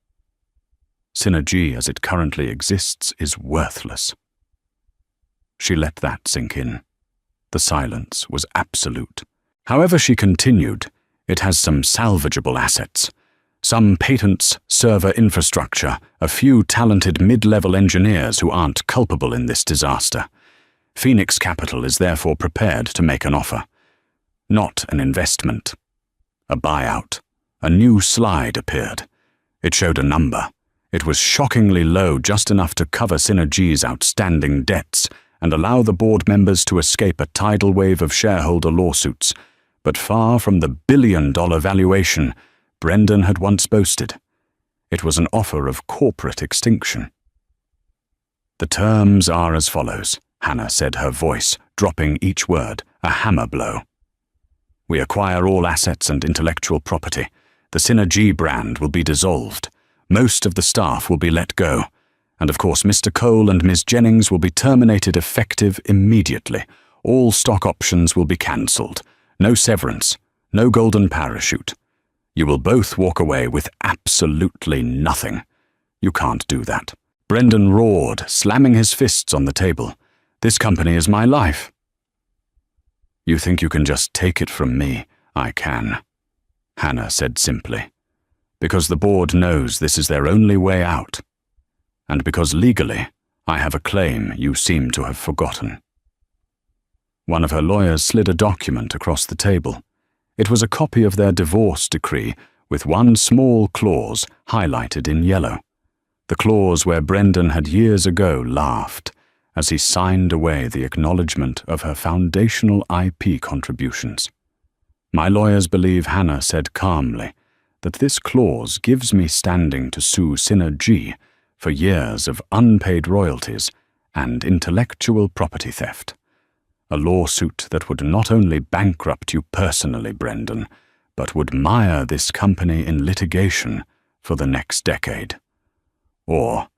Synergy as it currently exists is worthless." She let that sink in. The silence was absolute. However, she continued, "It has some salvageable assets. Some patents, server infrastructure, a few talented mid-level engineers who aren't culpable in this disaster. Phoenix Capital is therefore prepared to make an offer. Not an investment. A buyout." A new slide appeared. It showed a number. It was shockingly low, just enough to cover Synergy's outstanding debts and allow the board members to escape a tidal wave of shareholder lawsuits, but far from the billion-dollar valuation Brendan had once boasted. It was an offer of corporate extinction. "The terms are as follows," Hannah said, her voice dropping each word, a hammer blow. "We acquire all assets and intellectual property. The Synergy brand will be dissolved. Most of the staff will be let go, and of course Mr. Cole and Ms. Jennings will be terminated effective immediately. All stock options will be cancelled. No severance, no golden parachute. You will both walk away with absolutely nothing. You can't do that." Brendan roared, slamming his fists on the table. "This company is my life." "You think you can just take it from me? I can," Hannah said simply. "Because the board knows this is their only way out. And because legally, I have a claim you seem to have forgotten." One of her lawyers slid a document across the table. It was a copy of their divorce decree with one small clause highlighted in yellow. The clause where Brendan had years ago laughed as he signed away the acknowledgement of her foundational IP contributions. "My lawyers believe," Hannah said calmly, "that this clause gives me standing to sue Sinner G for years of unpaid royalties and intellectual property theft. A lawsuit that would not only bankrupt you personally, Brendan, but would mire this company in litigation for the next decade. Or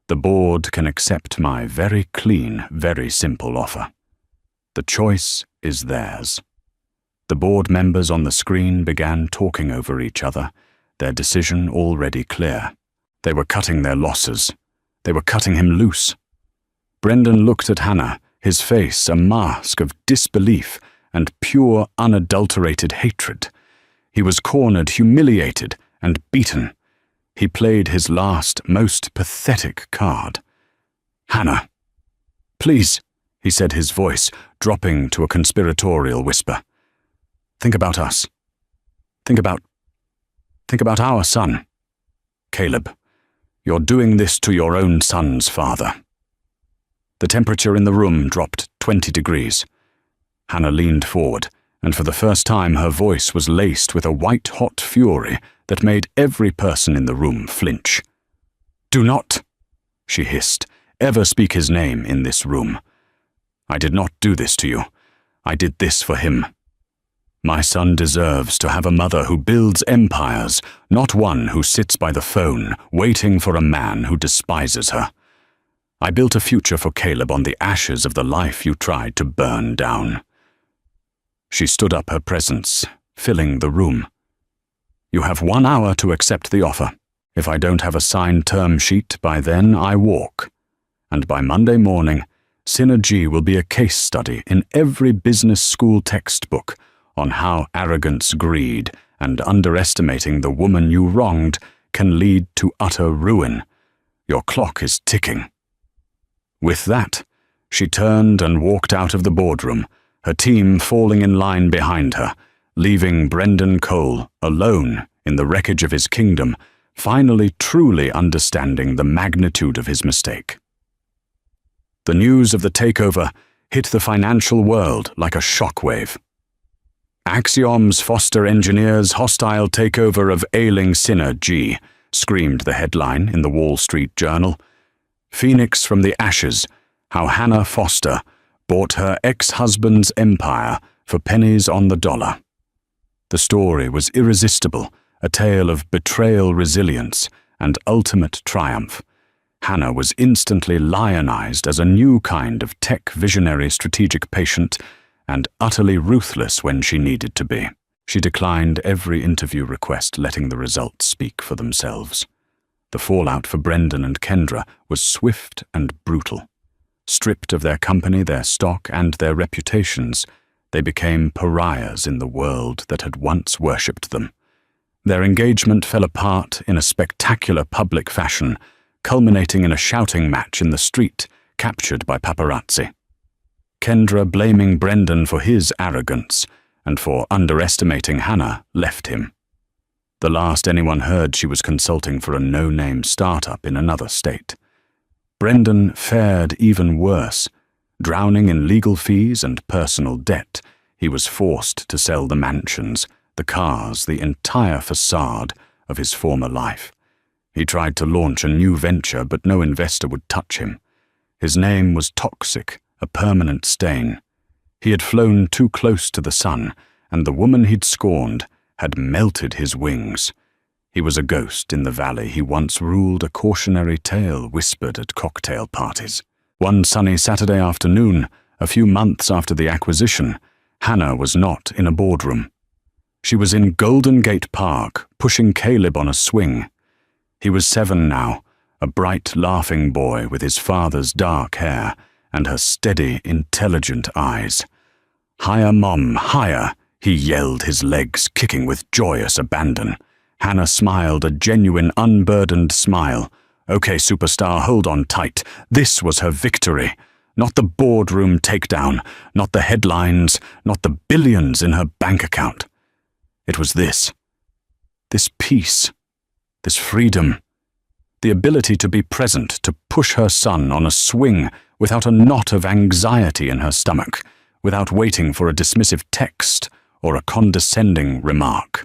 the board can accept my very clean, very simple offer. The choice is theirs." The board members on the screen began talking over each other, their decision already clear. They were cutting their losses. They were cutting him loose. Brendan looked at Hannah, his face a mask of disbelief and pure, unadulterated hatred. He was cornered, humiliated, and beaten. He played his last, most pathetic card. "Hannah, please," he said, his voice dropping to a conspiratorial whisper. "Think about us. Think about our son. Caleb, you're doing this to your own son's father." The temperature in the room dropped 20 degrees. Hannah leaned forward, and for the first time her voice was laced with a white-hot fury that made every person in the room flinch. "Do not," she hissed, "ever speak his name in this room. I did not do this to you. I did this for him. My son deserves to have a mother who builds empires, not one who sits by the phone waiting for a man who despises her. I built a future for Caleb on the ashes of the life you tried to burn down." She stood up, her presence filling the room. "You have 1 hour to accept the offer. If I don't have a signed term sheet by then, I walk. And by Monday morning, Sinner G will be a case study in every business school textbook on how arrogance, greed, and underestimating the woman you wronged can lead to utter ruin. Your clock is ticking." With that, she turned and walked out of the boardroom, her team falling in line behind her, leaving Brendan Cole alone in the wreckage of his kingdom, finally truly understanding the magnitude of his mistake. The news of the takeover hit the financial world like a shockwave. "Axiom's Foster Engineers' hostile takeover of ailing Sinner G," screamed the headline in the Wall Street Journal. "Phoenix from the ashes, how Hannah Foster bought her ex-husband's empire for pennies on the dollar." The story was irresistible, a tale of betrayal, resilience, and ultimate triumph. Hannah was instantly lionized as a new kind of tech visionary strategic patient and utterly ruthless when she needed to be. She declined every interview request, letting the results speak for themselves. The fallout for Brendan and Kendra was swift and brutal. Stripped of their company, their stock, and their reputations, they became pariahs in the world that had once worshipped them. Their engagement fell apart in a spectacular public fashion, culminating in a shouting match in the street, captured by paparazzi. Kendra, blaming Brendan for his arrogance and for underestimating Hannah, left him. The last anyone heard, she was consulting for a no-name startup in another state. Brendan fared even worse. Drowning in legal fees and personal debt, he was forced to sell the mansions, the cars, the entire facade of his former life. He tried to launch a new venture, but no investor would touch him. His name was toxic, a permanent stain. He had flown too close to the sun, and the woman he'd scorned had melted his wings. He was a ghost in the valley he once ruled, a cautionary tale whispered at cocktail parties. One sunny Saturday afternoon, a few months after the acquisition, Hannah was not in a boardroom. She was in Golden Gate Park, pushing Caleb on a swing. He was 7 now, a bright, laughing boy with his father's dark hair and her steady, intelligent eyes. "Higher, Mom, higher!" he yelled, his legs kicking with joyous abandon. Hannah smiled, a genuine, unburdened smile, Okay, superstar, hold on tight. This was her victory. Not the boardroom takedown, not the headlines, not the billions in her bank account. It was this peace, this freedom, the ability to be present, to push her son on a swing without a knot of anxiety in her stomach, without waiting for a dismissive text or a condescending remark.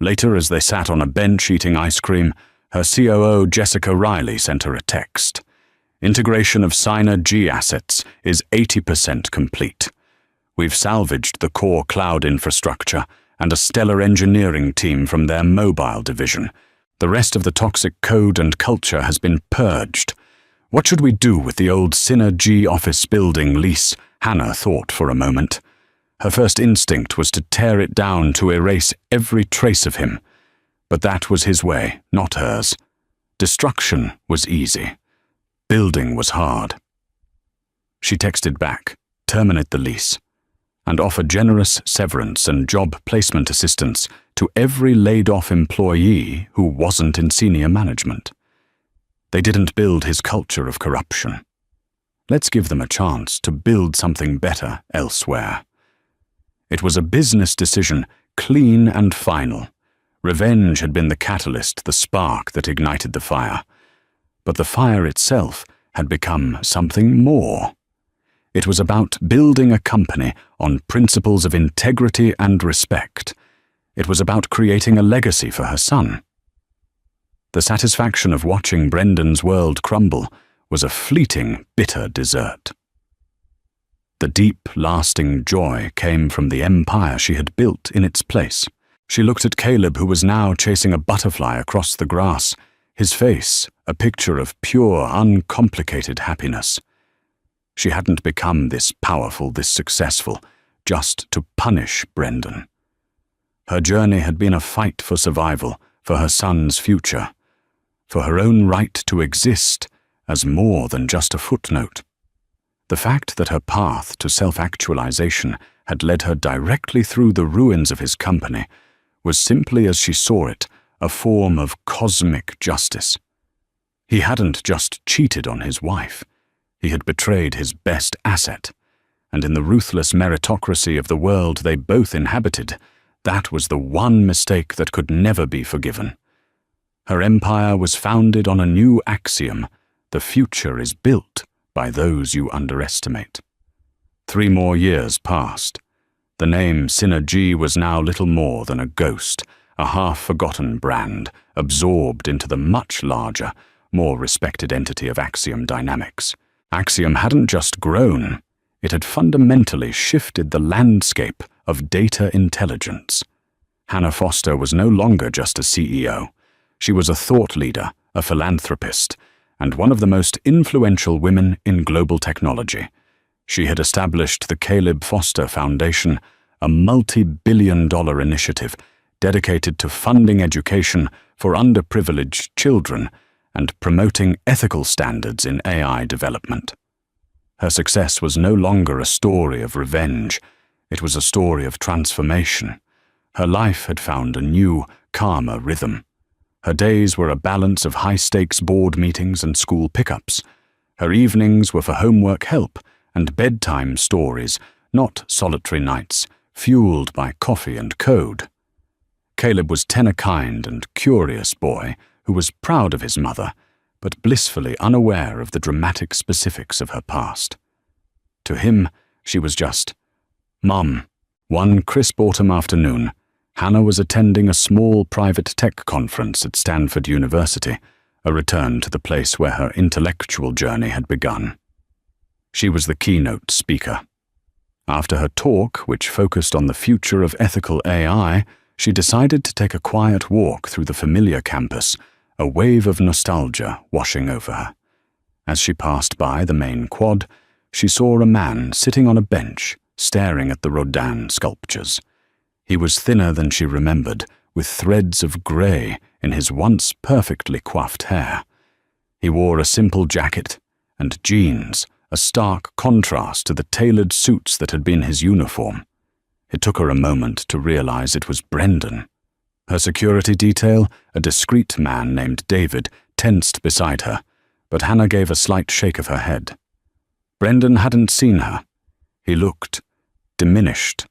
Later, as they sat on a bench eating ice cream, her COO Jessica Riley sent her a text. Integration of Synergy assets is 80% complete. We've salvaged the core cloud infrastructure and a stellar engineering team from their mobile division. The rest of the toxic code and culture has been purged. What should we do with the old Synergy office building lease? Hannah thought for a moment. Her first instinct was to tear it down to erase every trace of him. But that was his way, not hers. Destruction was easy. Building was hard. She texted back, terminate the lease, and offer generous severance and job placement assistance to every laid-off employee who wasn't in senior management. They didn't build his culture of corruption. Let's give them a chance to build something better elsewhere. It was a business decision, clean and final. Revenge had been the catalyst, the spark that ignited the fire. But the fire itself had become something more. It was about building a company on principles of integrity and respect. It was about creating a legacy for her son. The satisfaction of watching Brendan's world crumble was a fleeting, bitter dessert. The deep, lasting joy came from the empire she had built in its place. She looked at Caleb, who was now chasing a butterfly across the grass, his face a picture of pure, uncomplicated happiness. She hadn't become this powerful, this successful, just to punish Brendan. Her journey had been a fight for survival, for her son's future, for her own right to exist as more than just a footnote. The fact that her path to self-actualization had led her directly through the ruins of his company was simply, as she saw it, a form of cosmic justice. He hadn't just cheated on his wife. He had betrayed his best asset, and in the ruthless meritocracy of the world they both inhabited, that was the one mistake that could never be forgiven. Her empire was founded on a new axiom: the future is built by those you underestimate. 3 more years passed. The name Synergy was now little more than a ghost, a half-forgotten brand, absorbed into the much larger, more respected entity of Axiom Dynamics. Axiom hadn't just grown, it had fundamentally shifted the landscape of data intelligence. Hannah Foster was no longer just a CEO. She was a thought leader, a philanthropist, and one of the most influential women in global technology. She had established the Caleb Foster Foundation, a multi-billion-dollar initiative dedicated to funding education for underprivileged children and promoting ethical standards in AI development. Her success was no longer a story of revenge. It was a story of transformation. Her life had found a new, calmer rhythm. Her days were a balance of high-stakes board meetings and school pickups. Her evenings were for homework help and bedtime stories, not solitary nights, fueled by coffee and code. Caleb was a kind and curious boy who was proud of his mother, but blissfully unaware of the dramatic specifics of her past. To him, she was just Mom. One crisp autumn afternoon, Hannah was attending a small private tech conference at Stanford University, a return to the place where her intellectual journey had begun. She was the keynote speaker. After her talk, which focused on the future of ethical AI, she decided to take a quiet walk through the familiar campus, a wave of nostalgia washing over her. As she passed by the main quad, she saw a man sitting on a bench, staring at the Rodin sculptures. He was thinner than she remembered, with threads of grey in his once perfectly coiffed hair. He wore a simple jacket and jeans, a stark contrast to the tailored suits that had been his uniform. It took her a moment to realize it was Brendan. Her security detail, a discreet man named David, tensed beside her, but Hannah gave a slight shake of her head. Brendan hadn't seen her. He looked diminished.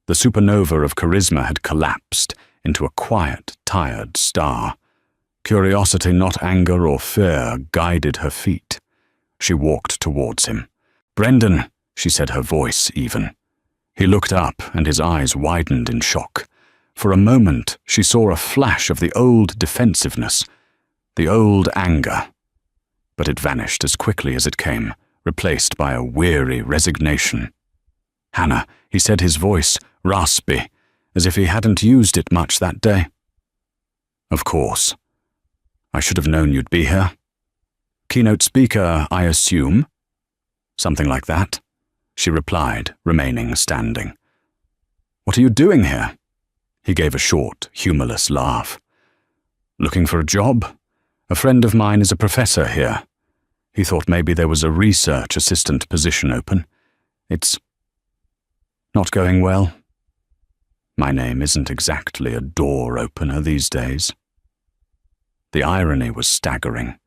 The supernova of charisma had collapsed into a quiet, tired star. Curiosity, not anger or fear, guided her feet. She walked towards him. "Brendan," she said, her voice even. He looked up, and his eyes widened in shock. For a moment, she saw a flash of the old defensiveness, the old anger. But it vanished as quickly as it came, replaced by a weary resignation. "Hannah," he said, his voice raspy, as if he hadn't used it much that day. "Of course. I should have known you'd be here. Keynote speaker, I assume?" "Something like that," she replied, remaining standing. "What are you doing here?" He gave a short, humorless laugh. "Looking for a job? A friend of mine is a professor here. He thought maybe there was a research assistant position open. It's not going well. My name isn't exactly a door opener these days." The irony was staggering.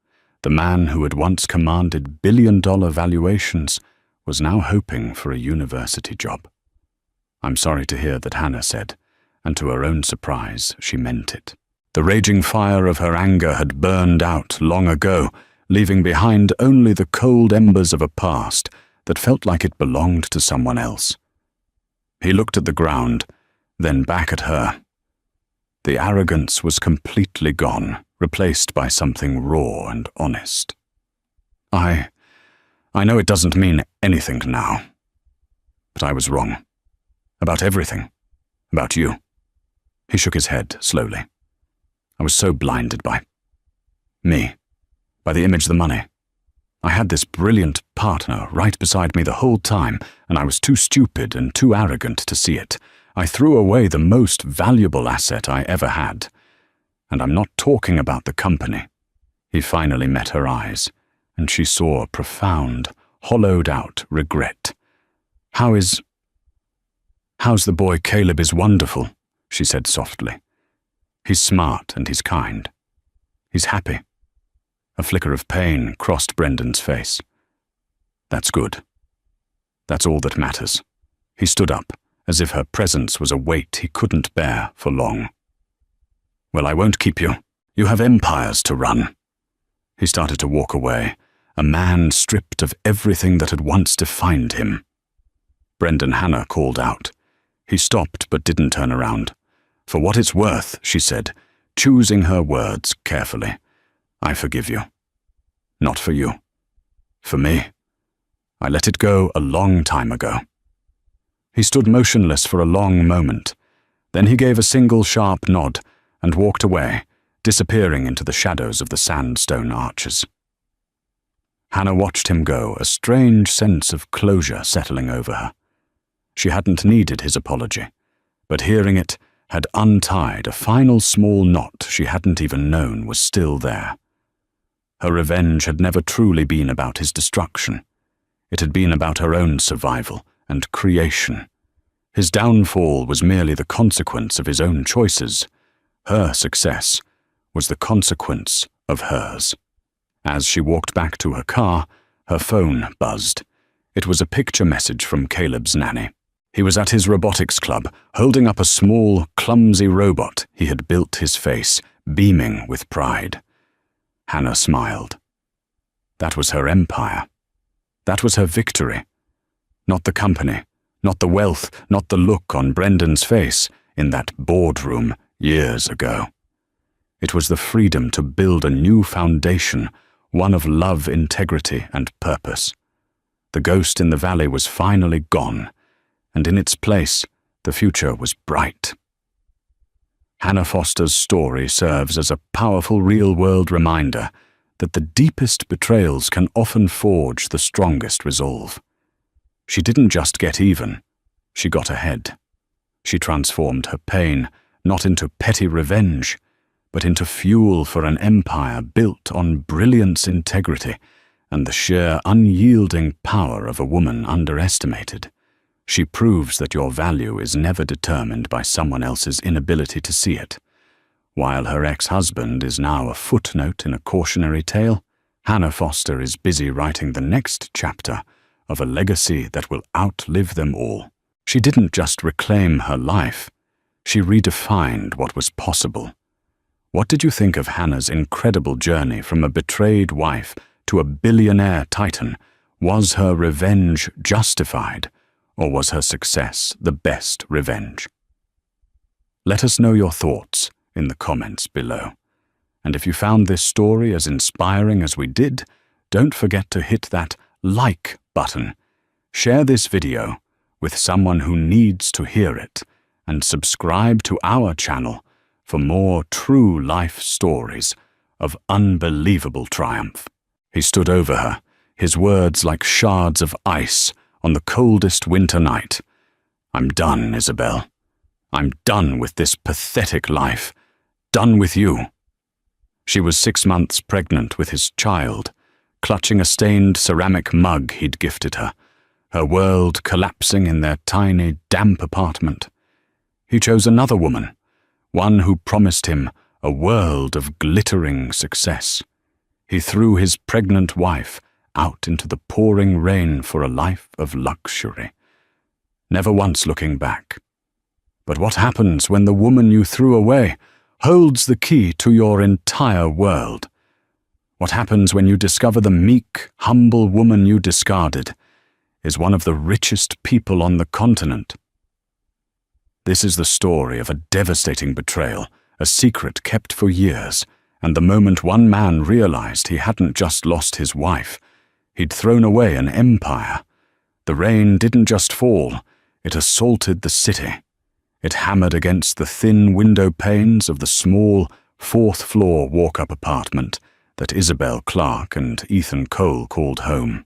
The man who had once commanded billion-dollar valuations was now hoping for a university job. "I'm sorry to hear that," Hannah said, and to her own surprise, she meant it. The raging fire of her anger had burned out long ago, leaving behind only the cold embers of a past that felt like it belonged to someone else. He looked at the ground, then back at her. The arrogance was completely gone, replaced by something raw and honest. I know it doesn't mean anything now, but I was wrong. About everything. About you." He shook his head slowly. "I was so blinded by me, by the image, the money. I had this brilliant partner right beside me the whole time, and I was too stupid and too arrogant to see it. I threw away the most valuable asset I ever had. And I'm not talking about the company." He finally met her eyes, and she saw a profound, hollowed-out regret. How's the boy? Caleb is wonderful," she said softly. "He's smart and he's kind. He's happy." A flicker of pain crossed Brendan's face. "That's good. That's all that matters." He stood up, as if her presence was a weight he couldn't bear for long. "Well, I won't keep you. You have empires to run." He started to walk away, a man stripped of everything that had once defined him. Brendan, Hannah called out. He stopped but didn't turn around. "For what it's worth," she said, choosing her words carefully, "I forgive you. Not for you. For me. I let it go a long time ago." He stood motionless for a long moment. Then he gave a single sharp nod and walked away, disappearing into the shadows of the sandstone arches. Hannah watched him go, a strange sense of closure settling over her. She hadn't needed his apology, but hearing it had untied a final small knot she hadn't even known was still there. Her revenge had never truly been about his destruction. It had been about her own survival and creation. His downfall was merely the consequence of his own choices. Her success was the consequence of hers. As she walked back to her car, her phone buzzed. It was a picture message from Caleb's nanny. He was at his robotics club, holding up a small, clumsy robot he had built his face, beaming with pride. Hannah smiled. That was her empire. That was her victory. Not the company, not the wealth, not the look on Brendan's face in that boardroom years ago. It was the freedom to build a new foundation, one of love, integrity, and purpose. The ghost in the valley was finally gone, and in its place, the future was bright. Hannah Foster's story serves as a powerful real-world reminder that the deepest betrayals can often forge the strongest resolve. She didn't just get even, she got ahead. She transformed her pain not into petty revenge, but into fuel for an empire built on brilliance, integrity, and the sheer unyielding power of a woman underestimated. She proves that your value is never determined by someone else's inability to see it, While her ex-husband is now a footnote in a cautionary tale, Hannah Foster is busy writing the next chapter of a legacy that will outlive them all. She didn't just reclaim her life, she redefined what was possible. What did you think of Hannah's incredible journey from a betrayed wife to a billionaire titan? Was her revenge justified, or was her success the best revenge? Let us know your thoughts in the comments below. And if you found this story as inspiring as we did, don't forget to hit that like button. Share this video with someone who needs to hear it, and subscribe to our channel for more true life stories of unbelievable triumph. He stood over her, his words like shards of ice on the coldest winter night. I'm done, Isabel. I'm done with this pathetic life. Done with you. She was 6 months pregnant with his child, clutching a stained ceramic mug he'd gifted her, her world collapsing in their tiny, damp apartment. He chose another woman, one who promised him a world of glittering success. He threw his pregnant wife out into the pouring rain for a life of luxury, never once looking back. But what happens when the woman you threw away holds the key to your entire world? What happens when you discover the meek, humble woman you discarded is one of the richest people on the continent? This is the story of a devastating betrayal, a secret kept for years, and the moment one man realized he hadn't just lost his wife, he'd thrown away an empire. The rain didn't just fall, it assaulted the city. It hammered against the thin window panes of the small, fourth-floor walk-up apartment that Isabel Clarke and Ethan Cole called home.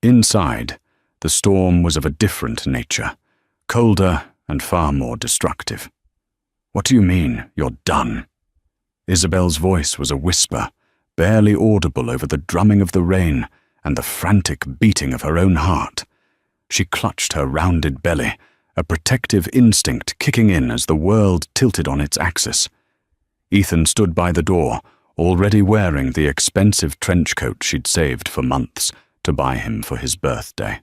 Inside, the storm was of a different nature, colder and far more destructive. What do you mean, you're done? Isabel's voice was a whisper, barely audible over the drumming of the rain and the frantic beating of her own heart. She clutched her rounded belly, a protective instinct kicking in as the world tilted on its axis. Ethan stood by the door, already wearing the expensive trench coat she'd saved for months to buy him for his birthday.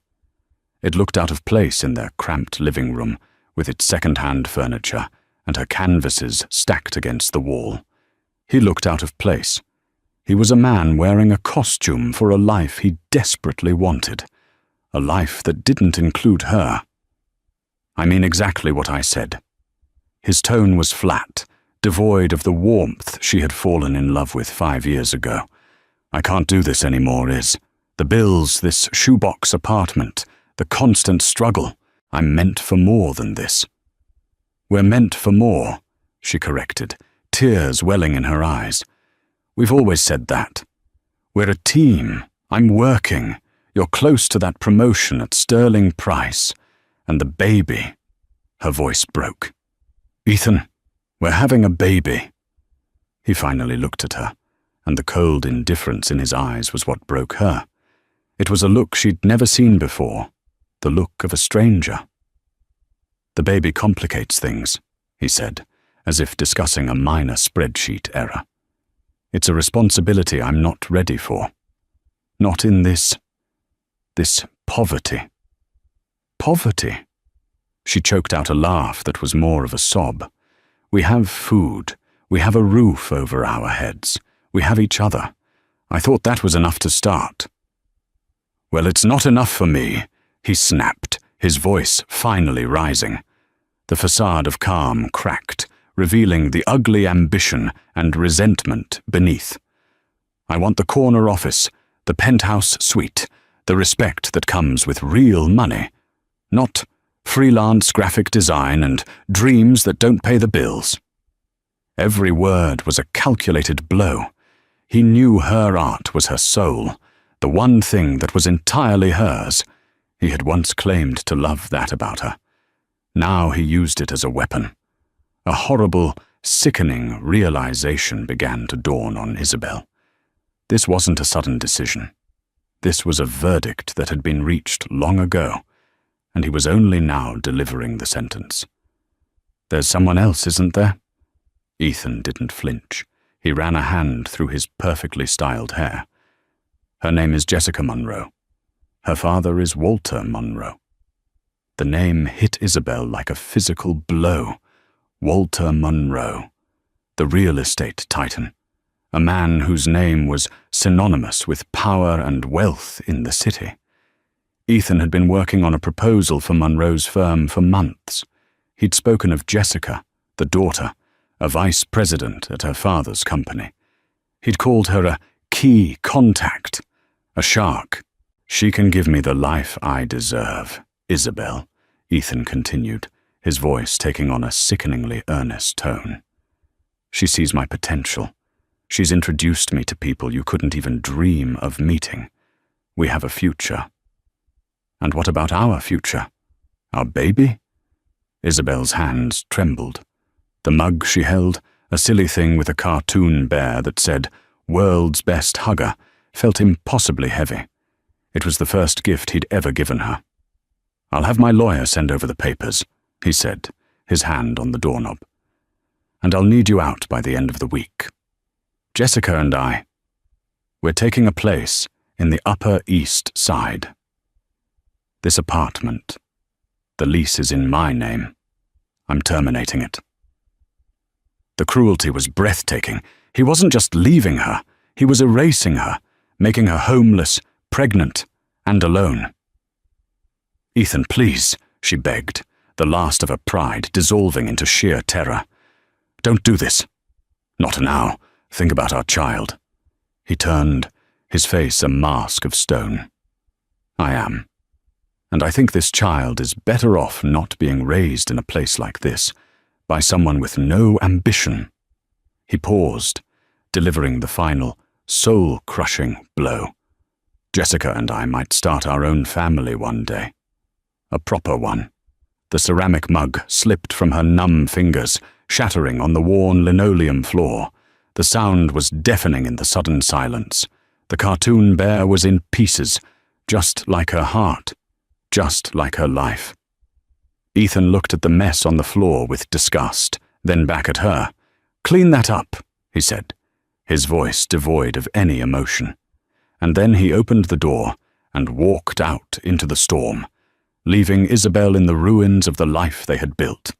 It looked out of place in their cramped living room, with its second-hand furniture and her canvases stacked against the wall. He looked out of place. He was a man wearing a costume for a life he desperately wanted, a life that didn't include her. I mean exactly what I said. His tone was flat, devoid of the warmth she had fallen in love with 5 years ago. I can't do this anymore, Is. The bills, this shoebox apartment, the constant struggle. I'm meant for more than this. We're meant for more, she corrected, tears welling in her eyes. We've always said that. We're a team. I'm working. You're close to that promotion at sterling price. And the baby. Her voice broke. Ethan, we're having a baby. He finally looked at her, and the cold indifference in his eyes was what broke her. It was a look she'd never seen before, the look of a stranger. The baby complicates things, he said, as if discussing a minor spreadsheet error. It's a responsibility I'm not ready for. Not in this poverty. Poverty? She choked out a laugh that was more of a sob. We have food. We have a roof over our heads. We have each other. I thought that was enough to start. Well, it's not enough for me, he snapped, his voice finally rising. The facade of calm cracked, revealing the ugly ambition and resentment beneath. I want the corner office, the penthouse suite, the respect that comes with real money, not freelance graphic design and dreams that don't pay the bills. Every word was a calculated blow. He knew her art was her soul, the one thing that was entirely hers. He had once claimed to love that about her. Now he used it as a weapon. A horrible, sickening realization began to dawn on Isabel. This wasn't a sudden decision. This was a verdict that had been reached long ago, and he was only now delivering the sentence. There's someone else, isn't there? Ethan didn't flinch. He ran a hand through his perfectly styled hair. Her name is Jessica Monroe. Her father is Walter Monroe. The name hit Isabel like a physical blow. Walter Monroe, the real estate titan, a man whose name was synonymous with power and wealth in the city. Ethan had been working on a proposal for Monroe's firm for months. He'd spoken of Jessica, the daughter, a vice president at her father's company. He'd called her a key contact, a shark. "She can give me the life I deserve, Isabel," Ethan continued, his voice taking on a sickeningly earnest tone. "She sees my potential. She's introduced me to people you couldn't even dream of meeting. We have a future." "And what about our future? Our baby?" Isabel's hands trembled. The mug she held, a silly thing with a cartoon bear that said, "World's Best Hugger," felt impossibly heavy. It was the first gift he'd ever given her. "I'll have my lawyer send over the papers," he said, his hand on the doorknob. "And I'll need you out by the end of the week. Jessica and we're taking a place in the Upper East Side. This apartment. The lease is in my name. I'm terminating it." The cruelty was breathtaking. He wasn't just leaving her, he was erasing her, making her homeless, pregnant, and alone. "Ethan, please," she begged, the last of her pride dissolving into sheer terror. "Don't do this. Not now. Think about our child." He turned, his face a mask of stone. "I am. And I think this child is better off not being raised in a place like this, by someone with no ambition." He paused, delivering the final, soul-crushing blow. "Jessica and I might start our own family one day. A proper one." The ceramic mug slipped from her numb fingers, shattering on the worn linoleum floor. The sound was deafening in the sudden silence. The cartoon bear was in pieces, just like her heart, just like her life. Ethan looked at the mess on the floor with disgust, then back at her. "Clean that up," he said, his voice devoid of any emotion. And then he opened the door and walked out into the storm, leaving Isabel in the ruins of the life they had built,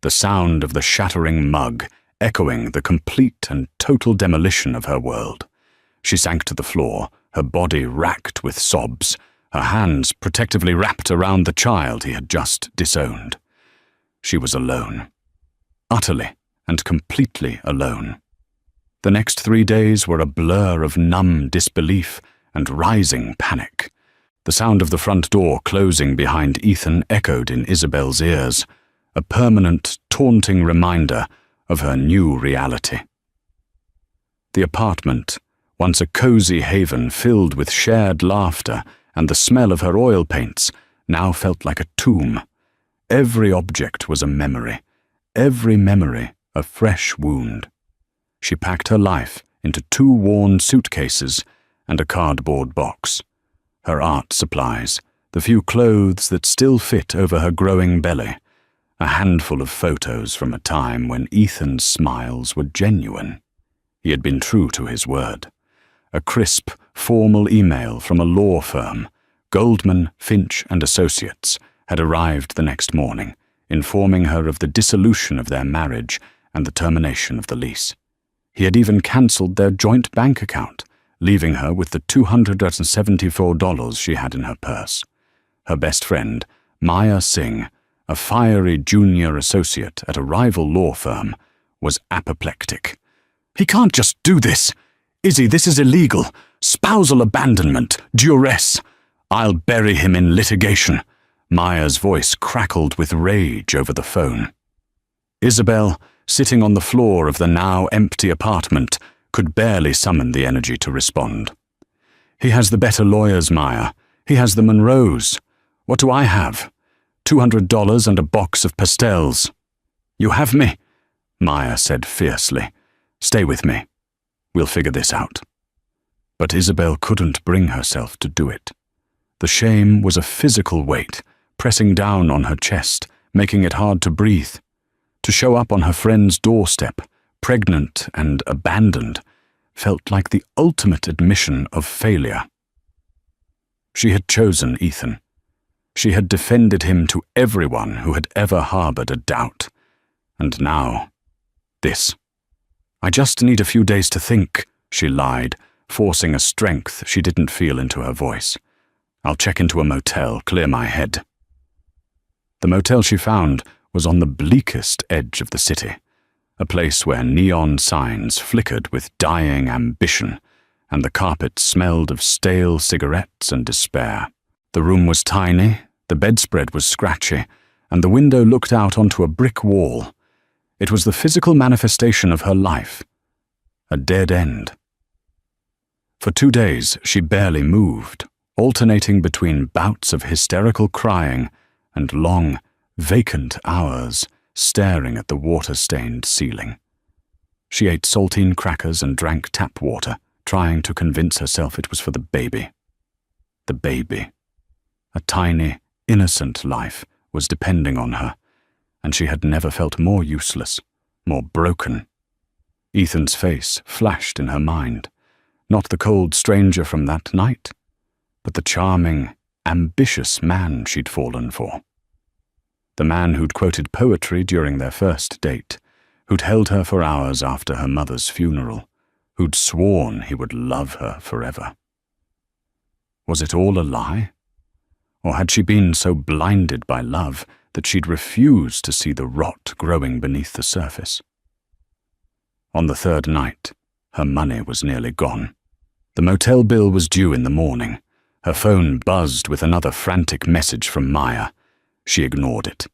the sound of the shattering mug echoing the complete and total demolition of her world. She sank to the floor, her body racked with sobs, her hands protectively wrapped around the child he had just disowned. She was alone. Utterly and completely alone. The next 3 days were a blur of numb disbelief and rising panic. The sound of the front door closing behind Ethan echoed in Isabel's ears, a permanent, taunting reminder of her new reality. The apartment, once a cozy haven filled with shared laughter and the smell of her oil paints, now felt like a tomb. Every object was a memory, every memory a fresh wound. She packed her life into 2 worn suitcases and a cardboard box. Her art supplies, the few clothes that still fit over her growing belly, a handful of photos from a time when Ethan's smiles were genuine. He had been true to his word. A crisp, formal email from a law firm, Goldman, Finch and Associates, had arrived the next morning, informing her of the dissolution of their marriage and the termination of the lease. He had even cancelled their joint bank account, leaving her with the $274 she had in her purse. Her best friend, Maya Singh, a fiery junior associate at a rival law firm, was apoplectic. "He can't just do this! Izzy, this is illegal! Spousal abandonment! Duress! I'll bury him in litigation!" Maya's voice crackled with rage over the phone. Isabel, sitting on the floor of the now empty apartment, could barely summon the energy to respond. "He has the better lawyers, Maya. He has the Monroes. What do I have? $200 and a box of pastels." "You have me," Maya said fiercely. "Stay with me. We'll figure this out." But Isabel couldn't bring herself to do it. The shame was a physical weight, pressing down on her chest, making it hard to breathe. To show up on her friend's doorstep, pregnant and abandoned, felt like the ultimate admission of failure. She had chosen Ethan. She had defended him to everyone who had ever harbored a doubt. And now, this. "I just need a few days to think," she lied, forcing a strength she didn't feel into her voice. "I'll check into a motel, clear my head." The motel she found was on the bleakest edge of the city, a place where neon signs flickered with dying ambition, and the carpet smelled of stale cigarettes and despair. The room was tiny, the bedspread was scratchy, and the window looked out onto a brick wall. It was the physical manifestation of her life, a dead end. For 2 days she barely moved, alternating between bouts of hysterical crying and long, vacant hours staring at the water-stained ceiling. She ate saltine crackers and drank tap water, trying to convince herself it was for the baby. The baby. A tiny, innocent life was depending on her, and she had never felt more useless, more broken. Ethan's face flashed in her mind, not the cold stranger from that night, but the charming, ambitious man she'd fallen for. The man who'd quoted poetry during their first date, who'd held her for hours after her mother's funeral, who'd sworn he would love her forever. Was it all a lie? Or had she been so blinded by love that she'd refused to see the rot growing beneath the surface? On the third night, her money was nearly gone. The motel bill was due in the morning. Her phone buzzed with another frantic message from Maya. She ignored it.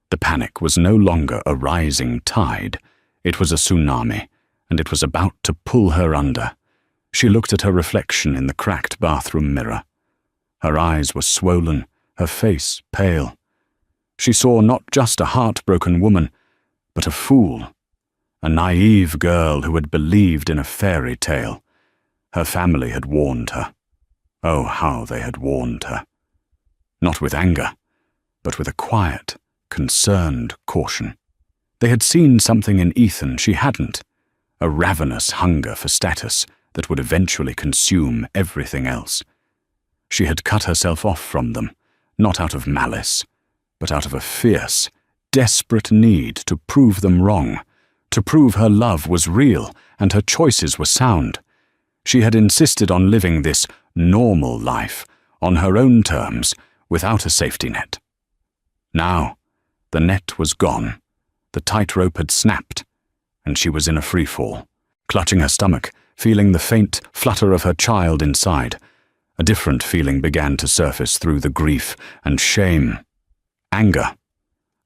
The panic was no longer a rising tide. It was a tsunami, and it was about to pull her under. She looked at her reflection in the cracked bathroom mirror. Her eyes were swollen, her face pale. She saw not just a heartbroken woman, but a fool, a naive girl who had believed in a fairy tale. Her family had warned her. Oh, how they had warned her. Not with anger, but with a quiet, concerned caution. They had seen something in Ethan she hadn't, a ravenous hunger for status that would eventually consume everything else. She had cut herself off from them, not out of malice, but out of a fierce, desperate need to prove them wrong, to prove her love was real and her choices were sound. She had insisted on living this normal life, on her own terms, without a safety net. Now, the net was gone, the tightrope had snapped, and she was in a freefall, clutching her stomach, feeling the faint flutter of her child inside. A different feeling began to surface through the grief and shame. Anger.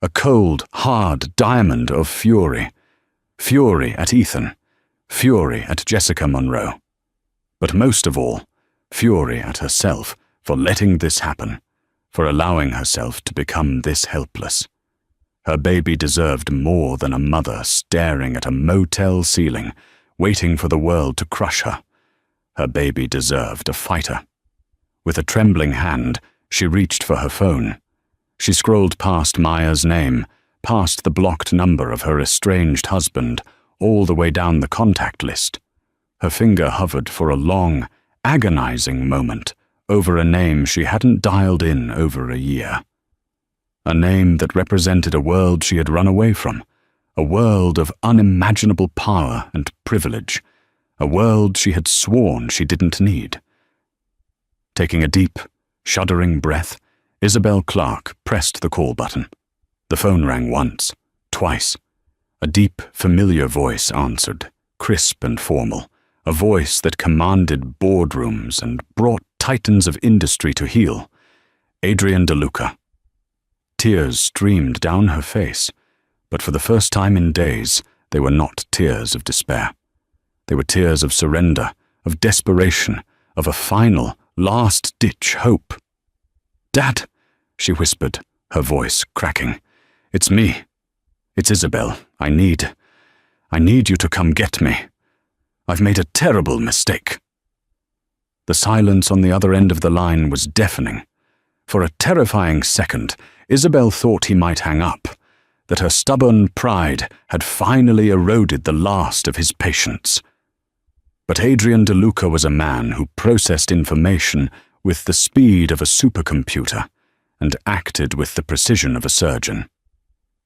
A cold, hard diamond of fury. Fury at Ethan. Fury at Jessica Monroe. But most of all, fury at herself for letting this happen, for allowing herself to become this helpless. Her baby deserved more than a mother staring at a motel ceiling, waiting for the world to crush her. Her baby deserved a fighter. With a trembling hand, she reached for her phone. She scrolled past Maya's name, past the blocked number of her estranged husband, all the way down the contact list. Her finger hovered for a long, agonizing moment over a name she hadn't dialed in over a year. A name that represented a world she had run away from, a world of unimaginable power and privilege, a world she had sworn she didn't need. Taking a deep, shuddering breath, Isabel Clarke pressed the call button. The phone rang once, twice. A deep, familiar voice answered, crisp and formal, a voice that commanded boardrooms and brought titans of industry to heel. Adrienne DeLuca. Tears streamed down her face, but for the first time in days, they were not tears of despair. They were tears of surrender, of desperation, of a final, last-ditch hope. "Dad," she whispered, her voice cracking. "It's me. It's Isabel. I need you to come get me. I've made a terrible mistake." The silence on the other end of the line was deafening. For a terrifying second, Isabel thought he might hang up. that her stubborn pride had finally eroded the last of his patience. But Adrian DeLuca was a man who processed information with the speed of a supercomputer and acted with the precision of a surgeon.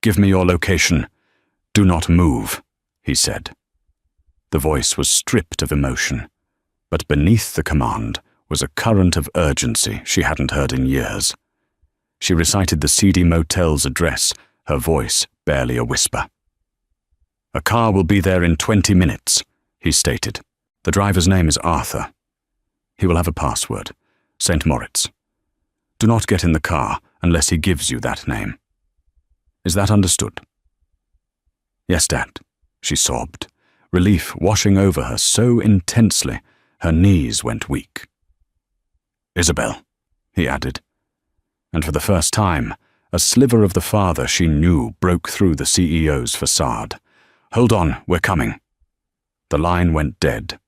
"Give me your location. Do not move," he said. The voice was stripped of emotion, but beneath the command was a current of urgency she hadn't heard in years. She recited the seedy motel's address, her voice barely a whisper. "A car will be there in 20 minutes, he stated. "The driver's name is Arthur. He will have a password, St. Moritz. Do not get in the car unless he gives you that name. Is that understood?" "Yes, Dad," she sobbed, relief washing over her so intensely her knees went weak. "Isabel," he added, and for the first time, a sliver of the father she knew broke through the CEO's facade. "Hold on, we're coming." The line went dead.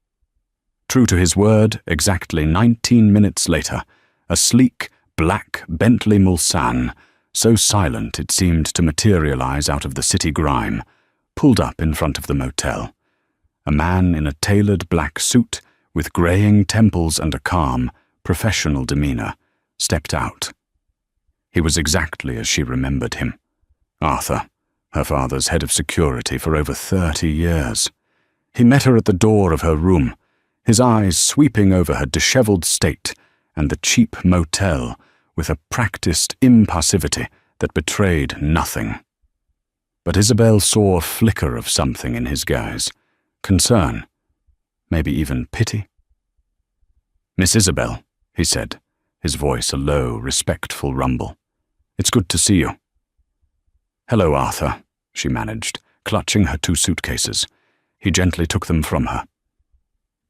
True to his word, exactly 19 minutes later, a sleek, black Bentley Mulsanne, so silent it seemed to materialize out of the city grime, pulled up in front of the motel. A man in a tailored black suit, with graying temples and a calm, professional demeanor, stepped out. He was exactly as she remembered him. Arthur, her father's head of security for over 30 years. He met her at the door of her room, his eyes sweeping over her disheveled state and the cheap motel with a practiced impassivity that betrayed nothing. But Isabel saw a flicker of something in his gaze, concern, maybe even pity. "Miss Isabel," he said, his voice a low, respectful rumble. "It's good to see you." "Hello, Arthur," she managed, clutching her 2 suitcases. He gently took them from her.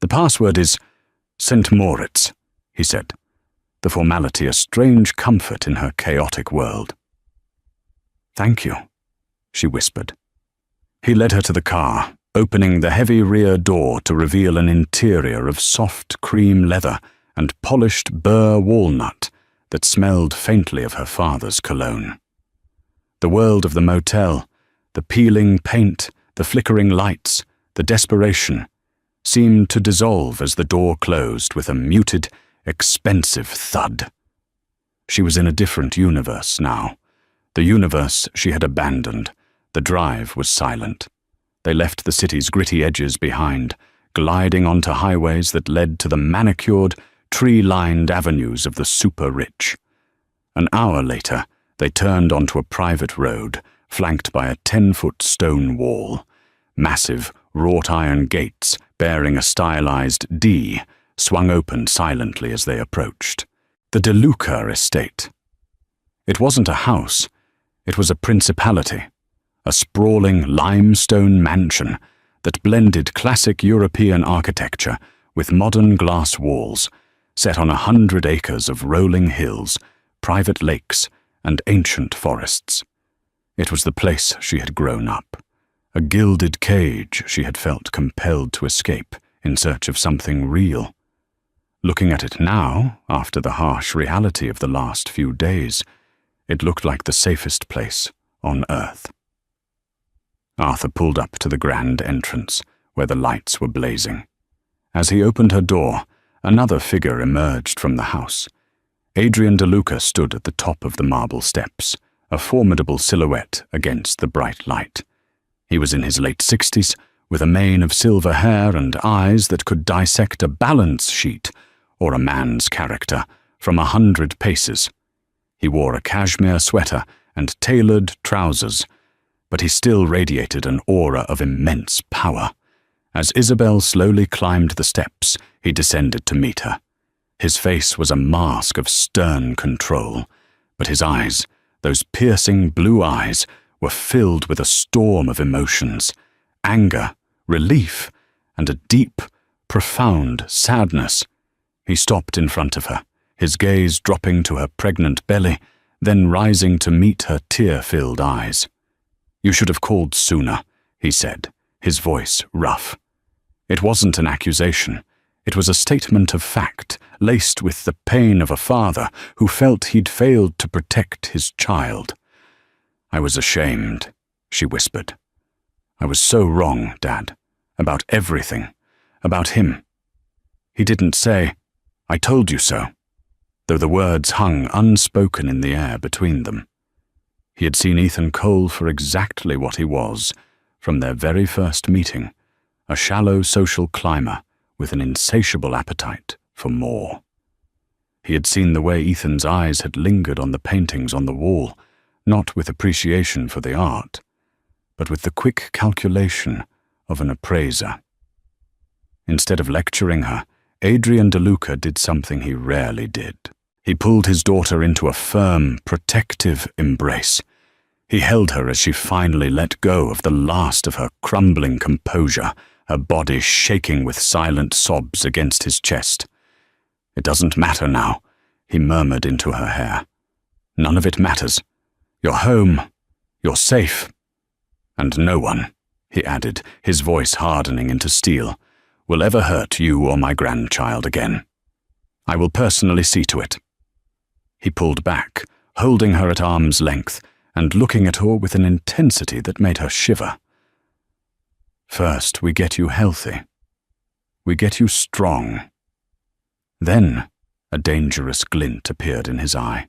"The password is St. Moritz," he said, the formality a strange comfort in her chaotic world. "Thank you," she whispered. He led her to the car, opening the heavy rear door to reveal an interior of soft cream leather and polished burr walnut that smelled faintly of her father's cologne. The world of the motel, the peeling paint, the flickering lights, the desperation, seemed to dissolve as the door closed with a muted, expensive thud. She was in a different universe now. The universe she had abandoned. The drive was silent. They left the city's gritty edges behind, gliding onto highways that led to the manicured, tree-lined avenues of the super-rich. An hour later, they turned onto a private road, flanked by a 10-foot stone wall. Massive, wrought-iron gates, bearing a stylized D, swung open silently as they approached. The DeLuca estate. It wasn't a house. It was a principality. A sprawling limestone mansion that blended classic European architecture with modern glass walls, set on 100 acres of rolling hills, private lakes, and ancient forests. It was the place she had grown up, a gilded cage she had felt compelled to escape in search of something real. Looking at it now, after the harsh reality of the last few days, it looked like the safest place on earth. Arthur pulled up to the grand entrance, where the lights were blazing. As he opened her door, another figure emerged from the house. Adrian DeLuca stood at the top of the marble steps, a formidable silhouette against the bright light. He was in his late 60s, with a mane of silver hair and eyes that could dissect a balance sheet or a man's character from 100 paces. He wore a cashmere sweater and tailored trousers, but he still radiated an aura of immense power. As Isabel slowly climbed the steps, he descended to meet her. His face was a mask of stern control, but his eyes, those piercing blue eyes, were filled with a storm of emotions, anger, relief, and a deep, profound sadness. He stopped in front of her, his gaze dropping to her pregnant belly, then rising to meet her tear-filled eyes. "You should have called sooner," he said, his voice rough. It wasn't an accusation. It was a statement of fact, laced with the pain of a father who felt he'd failed to protect his child. "I was ashamed," she whispered. "I was so wrong, Dad. About everything. About him." He didn't say, "I told you so," though the words hung unspoken in the air between them. He had seen Ethan Cole for exactly what he was, from their very first meeting, a shallow social climber with an insatiable appetite for more. He had seen the way Ethan's eyes had lingered on the paintings on the wall, not with appreciation for the art, but with the quick calculation of an appraiser. Instead of lecturing her, Adrian DeLuca did something he rarely did. He pulled his daughter into a firm, protective embrace. He held her as she finally let go of the last of her crumbling composure, her body shaking with silent sobs against his chest. "It doesn't matter now," he murmured into her hair. "None of it matters. You're home. You're safe. And no one," he added, his voice hardening into steel, "will ever hurt you or my grandchild again. I will personally see to it." He pulled back, holding her at arm's length and looking at her with an intensity that made her shiver. "First, we get you healthy. We get you strong." Then, a dangerous glint appeared in his eye.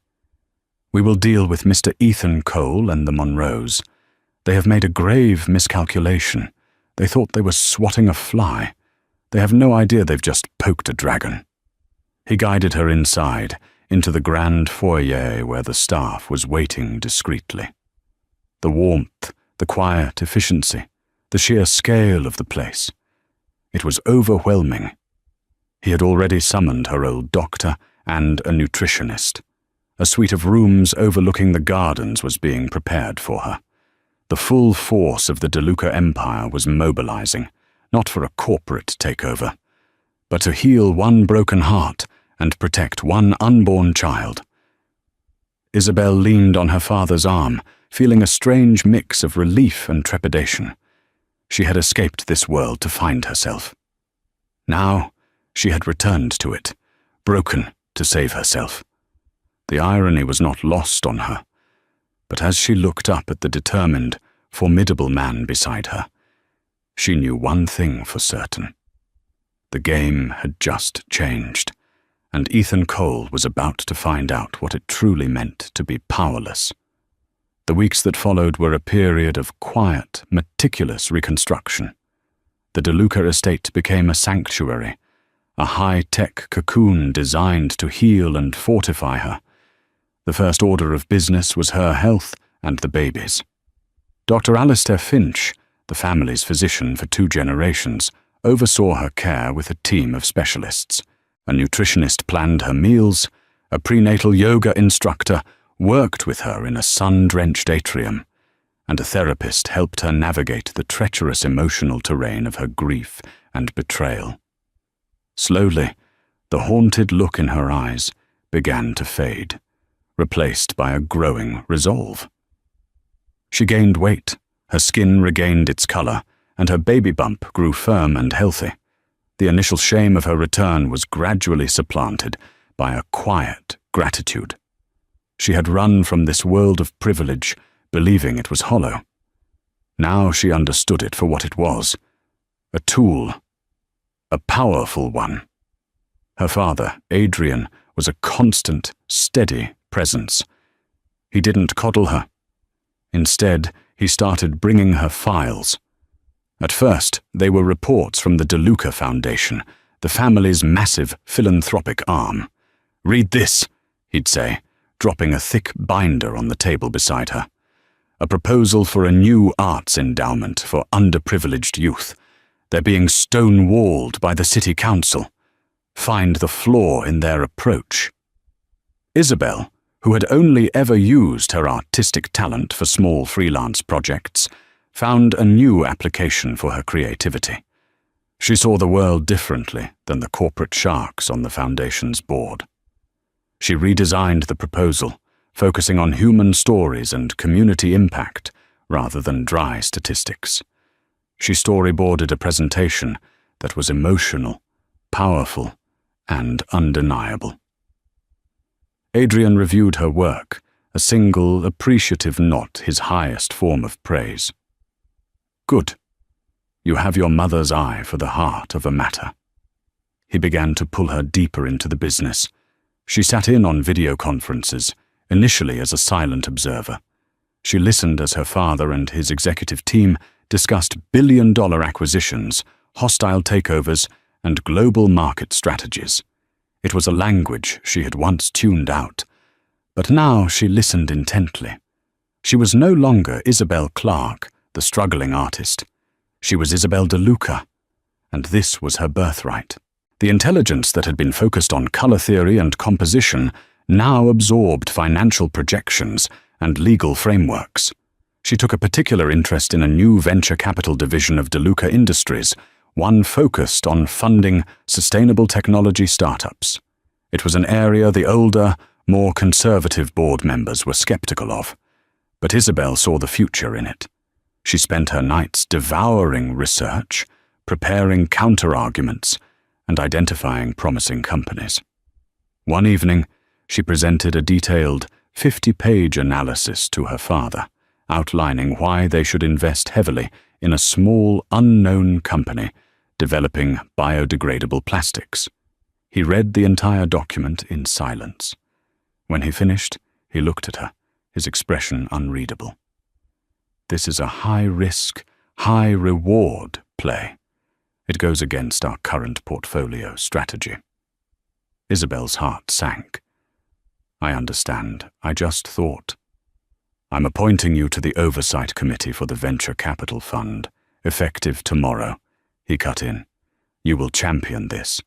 "We will deal with Mr. Ethan Cole and the Monroes. They have made a grave miscalculation. They thought they were swatting a fly. They have no idea they've just poked a dragon." He guided her inside, into the grand foyer where the staff was waiting discreetly. The warmth, the quiet efficiency, the sheer scale of the place. It was overwhelming. He had already summoned her old doctor and a nutritionist. A suite of rooms overlooking the gardens was being prepared for her. The full force of the DeLuca Empire was mobilizing, not for a corporate takeover, but to heal one broken heart and protect one unborn child. Isabel leaned on her father's arm, feeling a strange mix of relief and trepidation. She had escaped this world to find herself. Now, she had returned to it, broken to save herself. The irony was not lost on her, but as she looked up at the determined, formidable man beside her, she knew one thing for certain. The game had just changed, and Ethan Cole was about to find out what it truly meant to be powerless. The weeks that followed were a period of quiet, meticulous reconstruction. The DeLuca estate became a sanctuary, a high-tech cocoon designed to heal and fortify her. The first order of business was her health and the baby's. Dr. Alistair Finch, the family's physician for 2 generations, oversaw her care with a team of specialists. A nutritionist planned her meals, a prenatal yoga instructor worked with her in a sun-drenched atrium, and a therapist helped her navigate the treacherous emotional terrain of her grief and betrayal. Slowly, the haunted look in her eyes began to fade, replaced by a growing resolve. She gained weight, her skin regained its color, and her baby bump grew firm and healthy. The initial shame of her return was gradually supplanted by a quiet gratitude. She had run from this world of privilege, believing it was hollow. Now she understood it for what it was, a tool, a powerful one. Her father, Adrian, was a constant, steady presence. He didn't coddle her. Instead, he started bringing her files. At first, they were reports from the DeLuca Foundation, the family's massive philanthropic arm. "Read this," he'd say, dropping a thick binder on the table beside her. "A proposal for a new arts endowment for underprivileged youth. They're being stone-walled by the city council. Find the flaw in their approach." Isabel, who had only ever used her artistic talent for small freelance projects, found a new application for her creativity. She saw the world differently than the corporate sharks on the Foundation's board. She redesigned the proposal, focusing on human stories and community impact rather than dry statistics. She storyboarded a presentation that was emotional, powerful, and undeniable. Adrian reviewed her work, a single appreciative nod his highest form of praise. "Good. You have your mother's eye for the heart of a matter." He began to pull her deeper into the business. She sat in on video conferences, initially as a silent observer. She listened as her father and his executive team discussed billion-dollar acquisitions, hostile takeovers, and global market strategies. It was a language she had once tuned out, but now she listened intently. She was no longer Isabel Clarke, the struggling artist. She was Isabel DeLuca, and this was her birthright. The intelligence that had been focused on color theory and composition now absorbed financial projections and legal frameworks. She took a particular interest in a new venture capital division of DeLuca Industries, one focused on funding sustainable technology startups. It was an area the older, more conservative board members were skeptical of, but Isabel saw the future in it. She spent her nights devouring research, preparing counter-arguments, and identifying promising companies. One evening, she presented a detailed 50-page analysis to her father, outlining why they should invest heavily in a small, unknown company developing biodegradable plastics. He read the entire document in silence. When he finished, he looked at her, his expression unreadable. "This is a high-risk, high-reward play. It goes against our current portfolio strategy." Isabel's heart sank. "I understand. I just thought. I'm appointing you to the Oversight Committee for the Venture Capital Fund, effective tomorrow," he cut in. "You will champion this.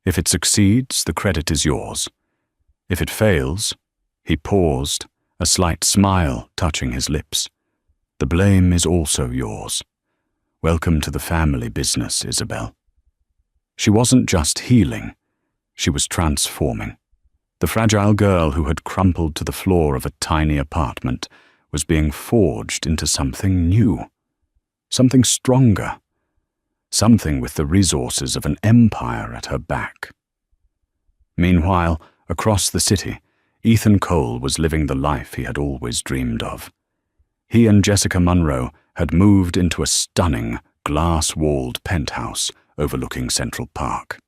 If it succeeds, the credit is yours. If it fails," he paused, a slight smile touching his lips, "the blame is also yours. Welcome to the family business, Isabel." She wasn't just healing, she was transforming. The fragile girl who had crumpled to the floor of a tiny apartment was being forged into something new, something stronger, something with the resources of an empire at her back. Meanwhile, across the city, Ethan Cole was living the life he had always dreamed of. He and Jessica Monroe had moved into a stunning, glass-walled penthouse overlooking Central Park.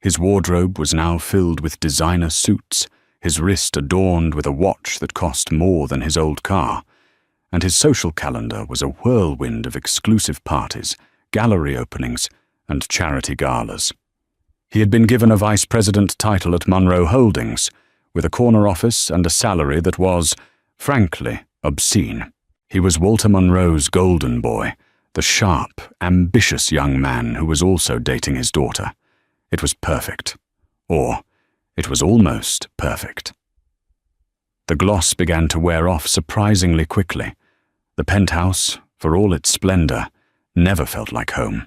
His wardrobe was now filled with designer suits, his wrist adorned with a watch that cost more than his old car, and his social calendar was a whirlwind of exclusive parties, gallery openings, and charity galas. He had been given a vice president title at Monroe Holdings, with a corner office and a salary that was, frankly, obscene. He was Walter Monroe's golden boy, the sharp, ambitious young man who was also dating his daughter. It was perfect. Or, it was almost perfect. The gloss began to wear off surprisingly quickly. The penthouse, for all its splendor, never felt like home.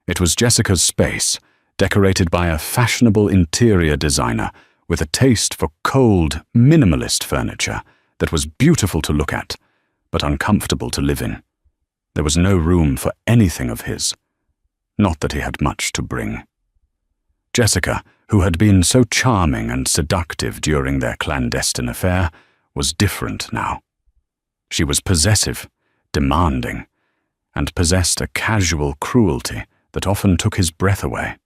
It was Jessica's space, decorated by a fashionable interior designer with a taste for cold, minimalist furniture that was beautiful to look at, but uncomfortable to live in. There was no room for anything of his. Not that he had much to bring. Jessica, who had been so charming and seductive during their clandestine affair, was different now. She was possessive, demanding, and possessed a casual cruelty that often took his breath away.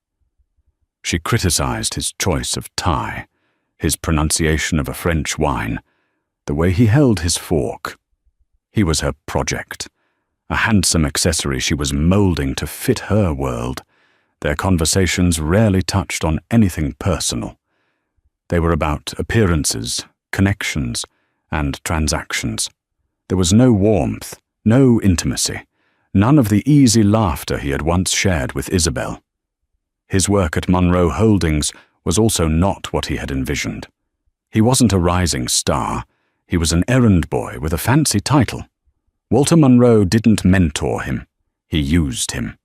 She criticized his choice of tie, his pronunciation of a French wine, the way he held his fork. He was her project, a handsome accessory she was molding to fit her world. Their conversations rarely touched on anything personal. They were about appearances, connections, and transactions. There was no warmth, no intimacy, none of the easy laughter he had once shared with Isabel. His work at Monroe Holdings was also not what he had envisioned. He wasn't a rising star. He was an errand boy with a fancy title. Walter Monroe didn't mentor him. He used him.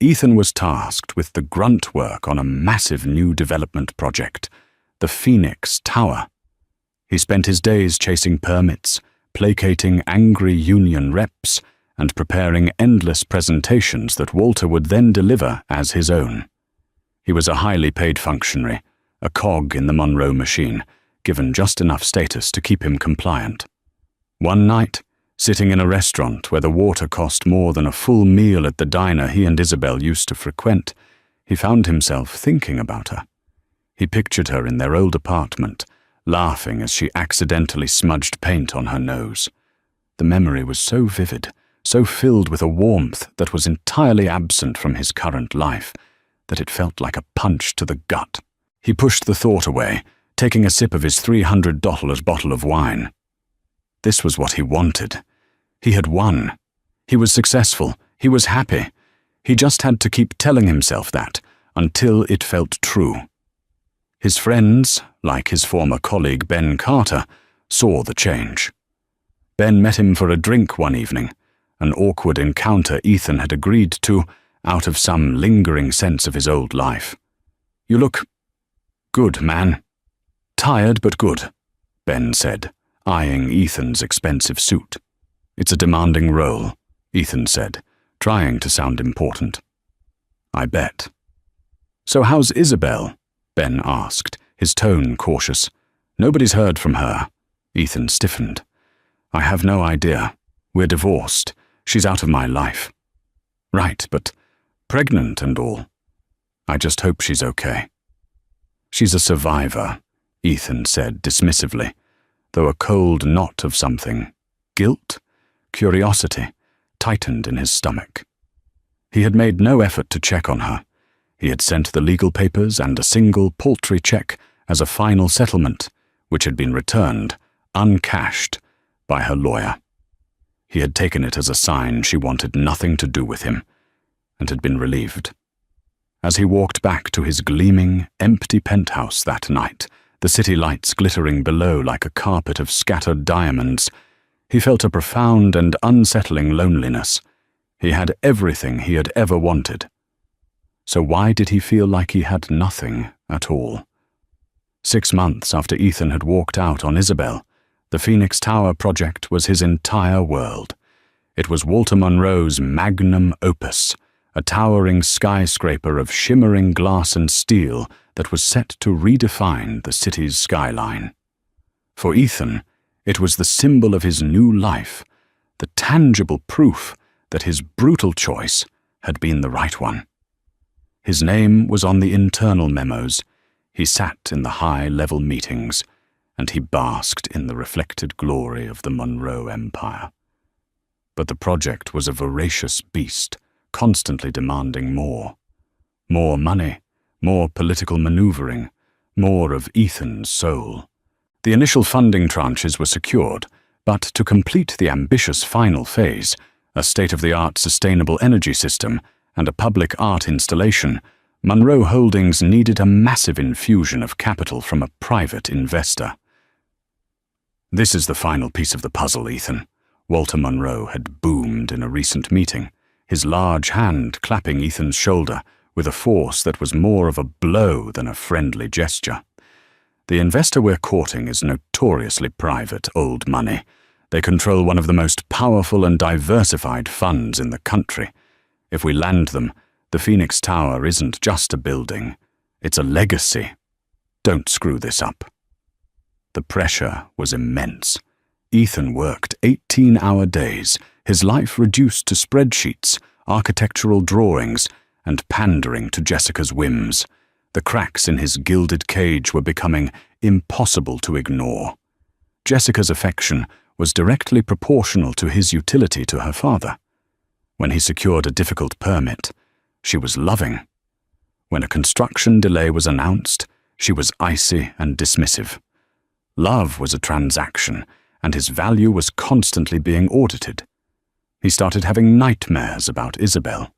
Ethan was tasked with the grunt work on a massive new development project, the Phoenix Tower. He spent his days chasing permits, placating angry union reps, and preparing endless presentations that Walter would then deliver as his own. He was a highly paid functionary, a cog in the Monroe machine, given just enough status to keep him compliant. One night, sitting in a restaurant where the water cost more than a full meal at the diner he and Isabel used to frequent, he found himself thinking about her. He pictured her in their old apartment, laughing as she accidentally smudged paint on her nose. The memory was so vivid, so filled with a warmth that was entirely absent from his current life, that it felt like a punch to the gut. He pushed the thought away, taking a sip of his $300 bottle of wine. This was what he wanted. He had won. He was successful. He was happy. He just had to keep telling himself that until it felt true. His friends, like his former colleague Ben Carter, saw the change. Ben met him for a drink one evening, an awkward encounter Ethan had agreed to out of some lingering sense of his old life. "You look good, man." "Tired but good," Ben said, eyeing Ethan's expensive suit. "It's a demanding role," Ethan said, trying to sound important. "I bet." "So how's Isabel?" Ben asked, his tone cautious. "Nobody's heard from her." Ethan stiffened. "I have no idea. We're divorced. She's out of my life." "Right, but pregnant and all." "I just hope she's okay." "She's a survivor," Ethan said dismissively, though a cold knot of something, guilt, curiosity, tightened in his stomach. He had made no effort to check on her. He had sent the legal papers and a single paltry check as a final settlement, which had been returned, uncashed, by her lawyer. He had taken it as a sign she wanted nothing to do with him, and had been relieved. As he walked back to his gleaming, empty penthouse that night, the city lights glittering below like a carpet of scattered diamonds, he felt a profound and unsettling loneliness. He had everything he had ever wanted. So why did he feel like he had nothing at all? 6 months after Ethan had walked out on Isabel, the Phoenix Tower project was his entire world. It was Walter Monroe's magnum opus, a towering skyscraper of shimmering glass and steel that was set to redefine the city's skyline. For Ethan, it was the symbol of his new life, the tangible proof that his brutal choice had been the right one. His name was on the internal memos. He sat in the high-level meetings, and he basked in the reflected glory of the Monroe Empire. But the project was a voracious beast, constantly demanding more. More money, more political maneuvering, more of Ethan's soul. The initial funding tranches were secured, but to complete the ambitious final phase, a state-of-the-art sustainable energy system, and a public art installation, Monroe Holdings needed a massive infusion of capital from a private investor. "This is the final piece of the puzzle, Ethan," Walter Monroe had boomed in a recent meeting, his large hand clapping Ethan's shoulder with a force that was more of a blow than a friendly gesture. "The investor we're courting is notoriously private, old money. They control one of the most powerful and diversified funds in the country. If we land them, the Phoenix Tower isn't just a building, it's a legacy. Don't screw this up." The pressure was immense. Ethan worked 18-hour days, his life reduced to spreadsheets, architectural drawings, and pandering to Jessica's whims. The cracks in his gilded cage were becoming impossible to ignore. Jessica's affection was directly proportional to his utility to her father. When he secured a difficult permit, she was loving. When a construction delay was announced, she was icy and dismissive. Love was a transaction, and his value was constantly being audited. He started having nightmares about Isabel.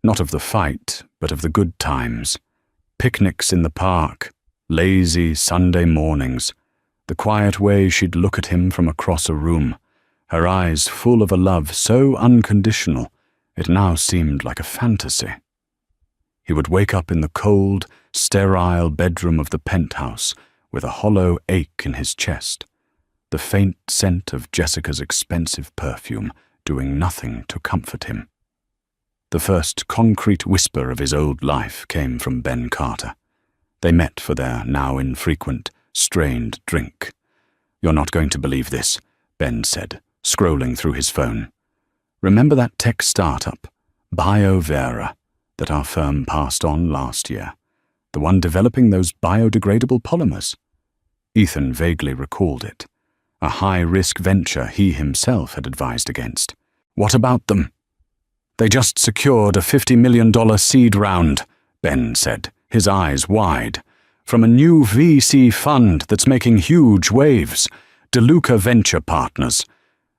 Not of the fight, but of the good times. Picnics in the park, lazy Sunday mornings, the quiet way she'd look at him from across a room, her eyes full of a love so unconditional it now seemed like a fantasy. He would wake up in the cold, sterile bedroom of the penthouse with a hollow ache in his chest, the faint scent of Jessica's expensive perfume doing nothing to comfort him. The first concrete whisper of his old life came from Ben Carter. They met for their now infrequent strained drink. "You're not going to believe this," Ben said, scrolling through his phone. "Remember that tech startup, BioVera, that our firm passed on last year? The one developing those biodegradable polymers?" Ethan vaguely recalled it. A high-risk venture he himself had advised against. "What about them?" "They just secured a $50 million seed round," Ben said, his eyes wide, "from a new VC fund that's making huge waves, DeLuca Venture Partners.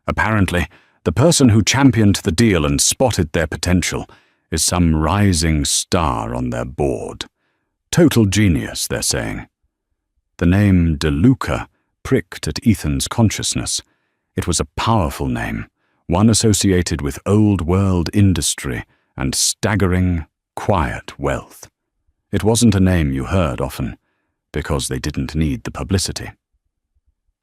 Apparently, the person who championed the deal and spotted their potential is some rising star on their board. Total genius, they're saying." The name DeLuca pricked at Ethan's consciousness. It was a powerful name, one associated with old-world industry and staggering, quiet wealth. It wasn't a name you heard often, because they didn't need the publicity.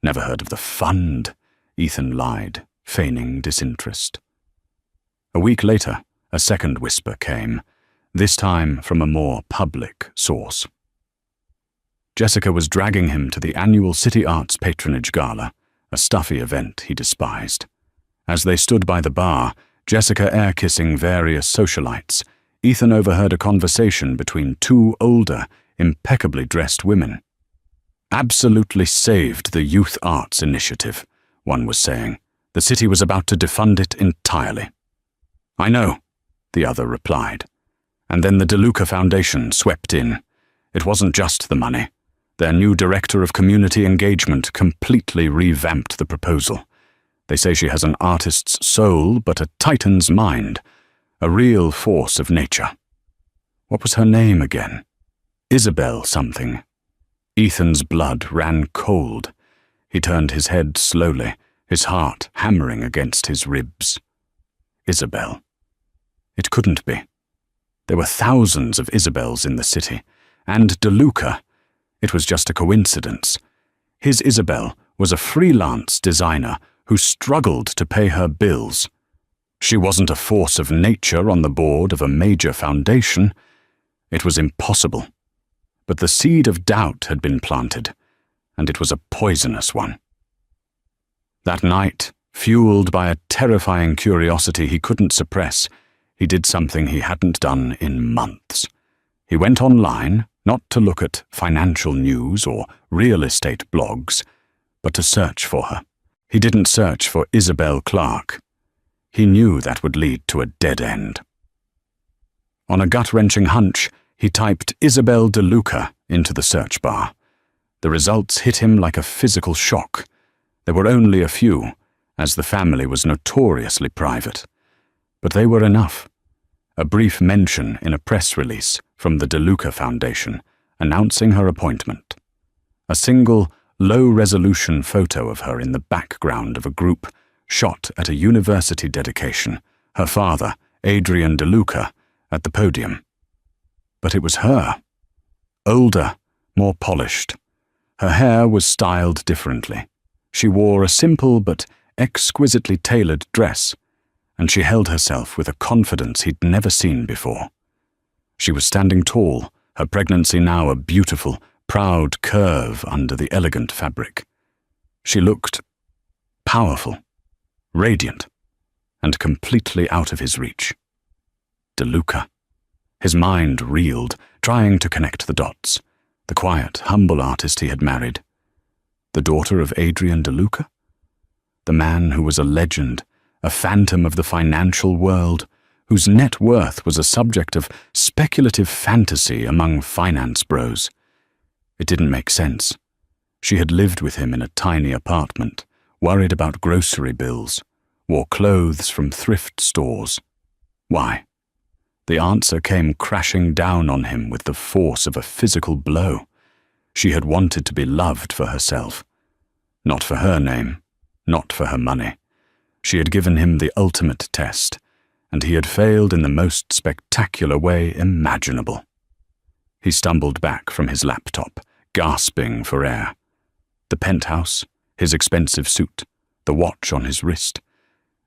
"Never heard of the fund," Ethan lied, feigning disinterest. A week later, a second whisper came, this time from a more public source. Jessica was dragging him to the annual City Arts Patronage Gala, a stuffy event he despised. As they stood by the bar, Jessica air-kissing various socialites, Ethan overheard a conversation between two older, impeccably dressed women. "Absolutely saved the Youth Arts Initiative," one was saying. "The city was about to defund it entirely." "I know," the other replied. And then the DeLuca Foundation swept in. It wasn't just the money. Their new director of community engagement completely revamped the proposal. They say she has an artist's soul but a titan's mind, a real force of nature. What was her name again? Isabel something. Ethan's blood ran cold. He turned his head slowly, his heart hammering against his ribs. Isabel. It couldn't be. There were thousands of Isabels in the city, and DeLuca. It was just a coincidence. His Isabel was a freelance designer who struggled to pay her bills. She wasn't a force of nature on the board of a major foundation. It was impossible. But the seed of doubt had been planted, and it was a poisonous one. That night, fueled by a terrifying curiosity he couldn't suppress, he did something he hadn't done in months. He went online, not to look at financial news or real estate blogs, but to search for her. He didn't search for Isabel Clarke. He knew that would lead to a dead end. On a gut-wrenching hunch, he typed Isabel DeLuca into the search bar. The results hit him like a physical shock. There were only a few, as the family was notoriously private. But they were enough. A brief mention in a press release from the DeLuca Foundation announcing her appointment. A single, low-resolution photo of her in the background of a group shot at a university dedication, her father, Adrian DeLuca, at the podium. But it was her. Older, more polished. Her hair was styled differently. She wore a simple but exquisitely tailored dress, and she held herself with a confidence he'd never seen before. She was standing tall, her pregnancy now a beautiful, proud curve under the elegant fabric. She looked powerful, radiant, and completely out of his reach. DeLuca. His mind reeled, trying to connect the dots. The quiet, humble artist he had married. The daughter of Adrian DeLuca? The man who was a legend, a phantom of the financial world, whose net worth was a subject of speculative fantasy among finance bros. It didn't make sense. She had lived with him in a tiny apartment, worried about grocery bills, wore clothes from thrift stores. Why? The answer came crashing down on him with the force of a physical blow. She had wanted to be loved for herself. Not for her name, not for her money. She had given him the ultimate test, and he had failed in the most spectacular way imaginable. He stumbled back from his laptop, gasping for air. The penthouse, his expensive suit, the watch on his wrist.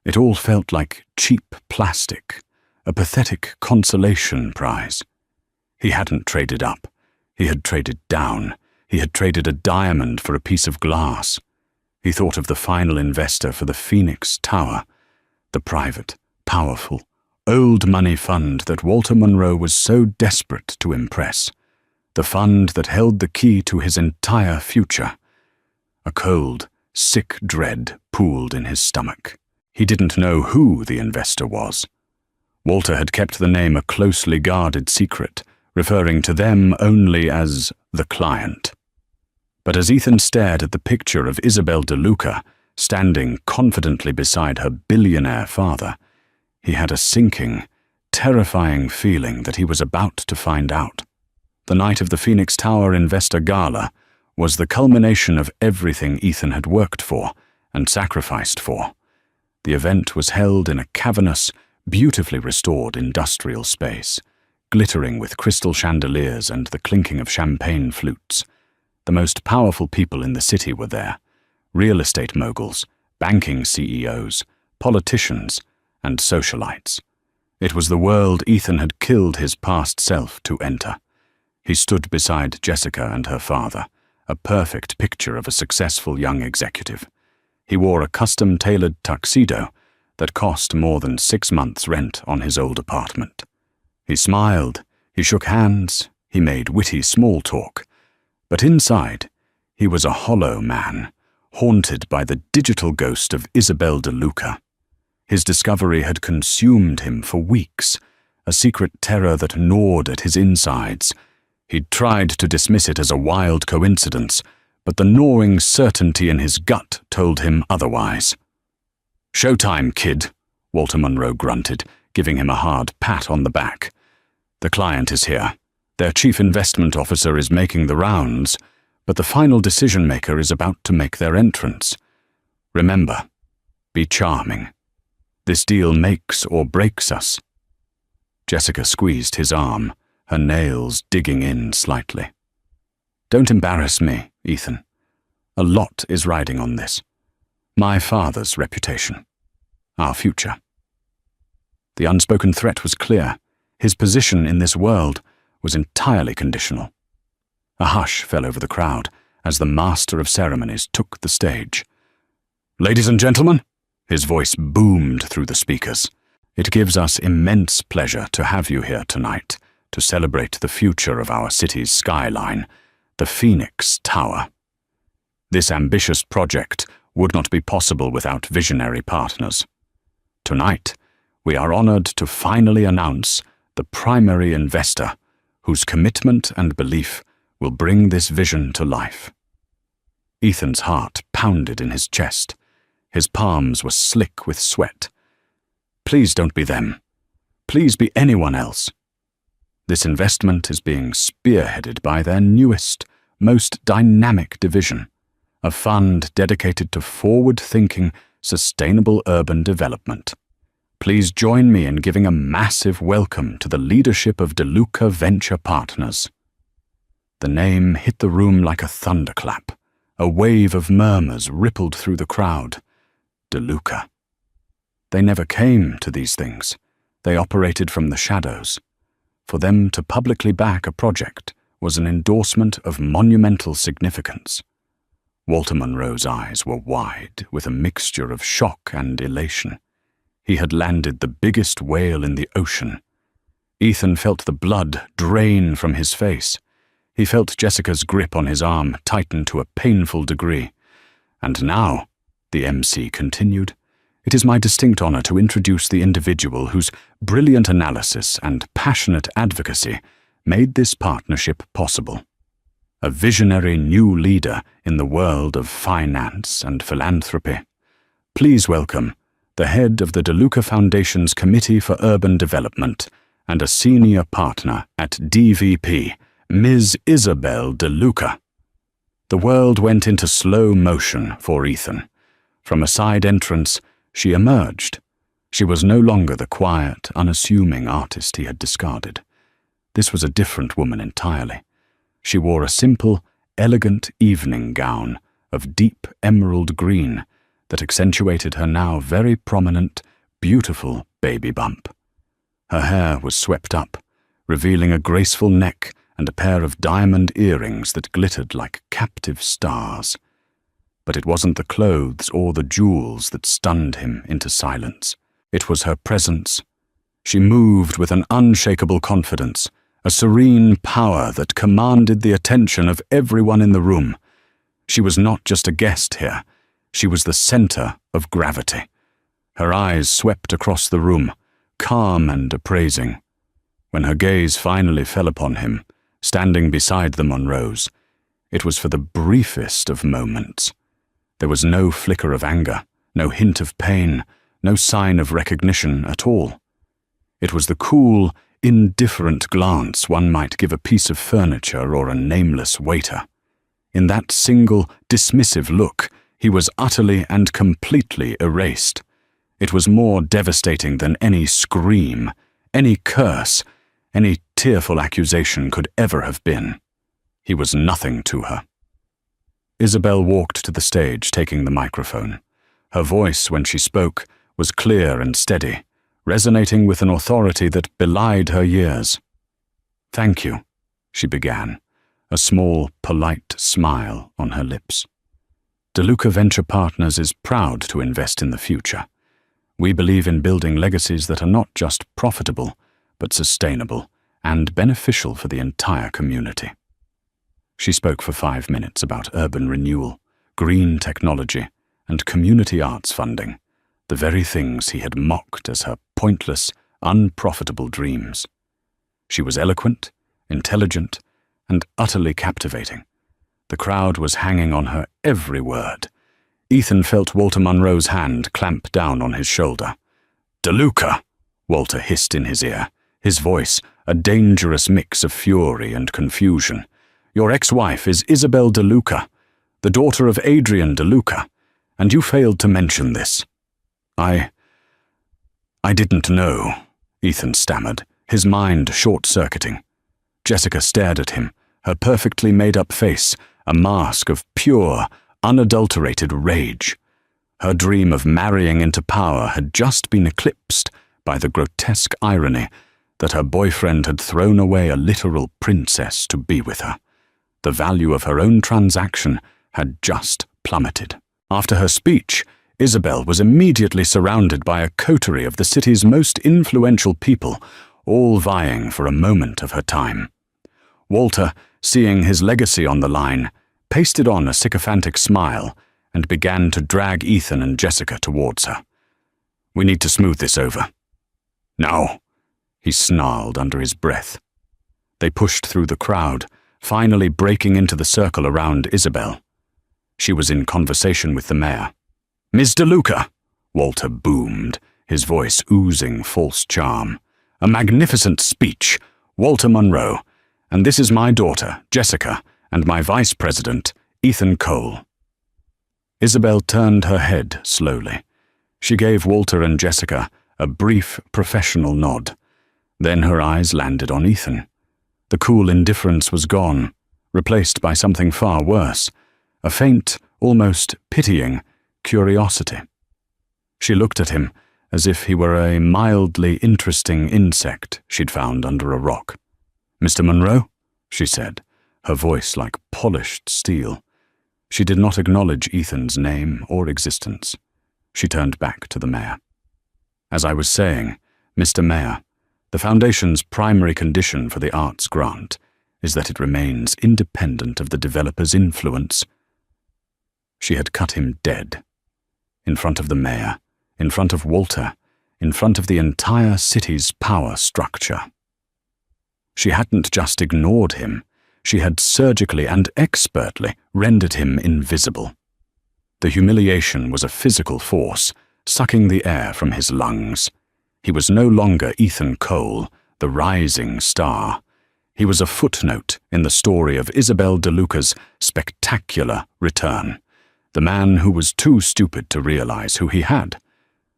It all felt like cheap plastic, a pathetic consolation prize. He hadn't traded up. He had traded down. He had traded a diamond for a piece of glass. He thought of the final investor for the Phoenix Tower, the private, powerful, old money fund that Walter Monroe was so desperate to impress, the fund that held the key to his entire future. A cold, sick dread pooled in his stomach. He didn't know who the investor was. Walter had kept the name a closely guarded secret, referring to them only as the client. But as Ethan stared at the picture of Isabel DeLuca standing confidently beside her billionaire father, he had a sinking, terrifying feeling that he was about to find out. The night of the Phoenix Tower Investor Gala was the culmination of everything Ethan had worked for and sacrificed for. The event was held in a cavernous, beautifully restored industrial space, glittering with crystal chandeliers and the clinking of champagne flutes. The most powerful people in the city were there: real estate moguls, banking CEOs, politicians, and socialites. It was the world Ethan had killed his past self to enter. He stood beside Jessica and her father, a perfect picture of a successful young executive. He wore a custom-tailored tuxedo that cost more than 6 months' rent on his old apartment. He smiled, he shook hands, he made witty small talk, but inside, he was a hollow man, haunted by the digital ghost of Isabel DeLuca. His discovery had consumed him for weeks, a secret terror that gnawed at his insides. He'd tried to dismiss it as a wild coincidence, but the gnawing certainty in his gut told him otherwise. "Showtime, kid," Walter Monroe grunted, giving him a hard pat on the back. "The client is here. Their chief investment officer is making the rounds, but the final decision-maker is about to make their entrance. Remember, be charming. This deal makes or breaks us." Jessica squeezed his arm, her nails digging in slightly. "Don't embarrass me, Ethan. A lot is riding on this. My father's reputation. Our future." The unspoken threat was clear. His position in this world was entirely conditional. A hush fell over the crowd as the master of ceremonies took the stage. "Ladies and gentlemen," his voice boomed through the speakers, "it gives us immense pleasure to have you here tonight to celebrate the future of our city's skyline, the Phoenix Tower. This ambitious project would not be possible without visionary partners. Tonight, we are honored to finally announce the primary investor whose commitment and belief will bring this vision to life." Ethan's heart pounded in his chest. His palms were slick with sweat. Please don't be them. Please be anyone else. This investment is being spearheaded by their newest, most dynamic division, a fund dedicated to forward-thinking, sustainable urban development. Please join me in giving a massive welcome to the leadership of DeLuca Venture Partners. The name hit the room like a thunderclap. A wave of murmurs rippled through the crowd. DeLuca. They never came to these things. They operated from the shadows. For them to publicly back a project was an endorsement of monumental significance. Walter Monroe's eyes were wide with a mixture of shock and elation. He had landed the biggest whale in the ocean. Ethan felt the blood drain from his face. He felt Jessica's grip on his arm tighten to a painful degree. "And now," the MC continued, "it is my distinct honor to introduce the individual whose brilliant analysis and passionate advocacy made this partnership possible. A visionary new leader in the world of finance and philanthropy. Please welcome the head of the DeLuca Foundation's Committee for Urban Development and a senior partner at DVP, Ms. Isabel DeLuca." The world went into slow motion for Ethan. From a side entrance, she emerged. She was no longer the quiet, unassuming artist he had discarded. This was a different woman entirely. She wore a simple, elegant evening gown of deep emerald green that accentuated her now very prominent, beautiful baby bump. Her hair was swept up, revealing a graceful neck and a pair of diamond earrings that glittered like captive stars. But it wasn't the clothes or the jewels that stunned him into silence. It was her presence. She moved with an unshakable confidence, a serene power that commanded the attention of everyone in the room. She was not just a guest here. She was the center of gravity. Her eyes swept across the room, calm and appraising. When her gaze finally fell upon him, standing beside the Monroes, it was for the briefest of moments. There was no flicker of anger, no hint of pain, no sign of recognition at all. It was the cool, indifferent glance one might give a piece of furniture or a nameless waiter. In that single, dismissive look, he was utterly and completely erased. It was more devastating than any scream, any curse, any tearful accusation could ever have been. He was nothing to her. Isabel walked to the stage, taking the microphone. Her voice, when she spoke, was clear and steady, resonating with an authority that belied her years. "Thank you," she began, a small, polite smile on her lips. DeLuca Venture Partners is proud to invest in the future. We believe in building legacies that are not just profitable, but sustainable and beneficial for the entire community. She spoke for 5 minutes about urban renewal, green technology, and community arts funding, the very things he had mocked as her pointless, unprofitable dreams. She was eloquent, intelligent, and utterly captivating. The crowd was hanging on her every word. Ethan felt Walter Monroe's hand clamp down on his shoulder. "DeLuca!" Walter hissed in his ear, his voice a dangerous mix of fury and confusion. "Your ex-wife is Isabel DeLuca, the daughter of Adrian DeLuca, and you failed to mention this." I didn't know," Ethan stammered, his mind short-circuiting. Jessica stared at him, her perfectly made-up face a mask of pure, unadulterated rage. Her dream of marrying into power had just been eclipsed by the grotesque irony that her boyfriend had thrown away a literal princess to be with her. The value of her own transaction had just plummeted. After her speech, Isabel was immediately surrounded by a coterie of the city's most influential people, all vying for a moment of her time. Walter, seeing his legacy on the line, pasted on a sycophantic smile and began to drag Ethan and Jessica towards her. "We need to smooth this over." "No," he snarled under his breath. They pushed through the crowd, finally breaking into the circle around Isabel. She was in conversation with the mayor. "Ms. DeLuca," Walter boomed, his voice oozing false charm. "A magnificent speech, Walter Monroe, and this is my daughter, Jessica, and my vice president, Ethan Cole." Isabel turned her head slowly. She gave Walter and Jessica a brief professional nod. Then her eyes landed on Ethan. The cool indifference was gone, replaced by something far worse, a faint, almost pitying curiosity. She looked at him as if he were a mildly interesting insect she'd found under a rock. "Mr. Monroe?" she said, her voice like polished steel. She did not acknowledge Ethan's name or existence. She turned back to the mayor. "As I was saying, Mr. Mayor, the Foundation's primary condition for the arts grant is that it remains independent of the developer's influence." She had cut him dead. In front of the mayor, in front of Walter, in front of the entire city's power structure. She hadn't just ignored him, she had surgically and expertly rendered him invisible. The humiliation was a physical force, sucking the air from his lungs. He was no longer Ethan Cole, the rising star. He was a footnote in the story of Isabel DeLuca's spectacular return. The man who was too stupid to realize who he had.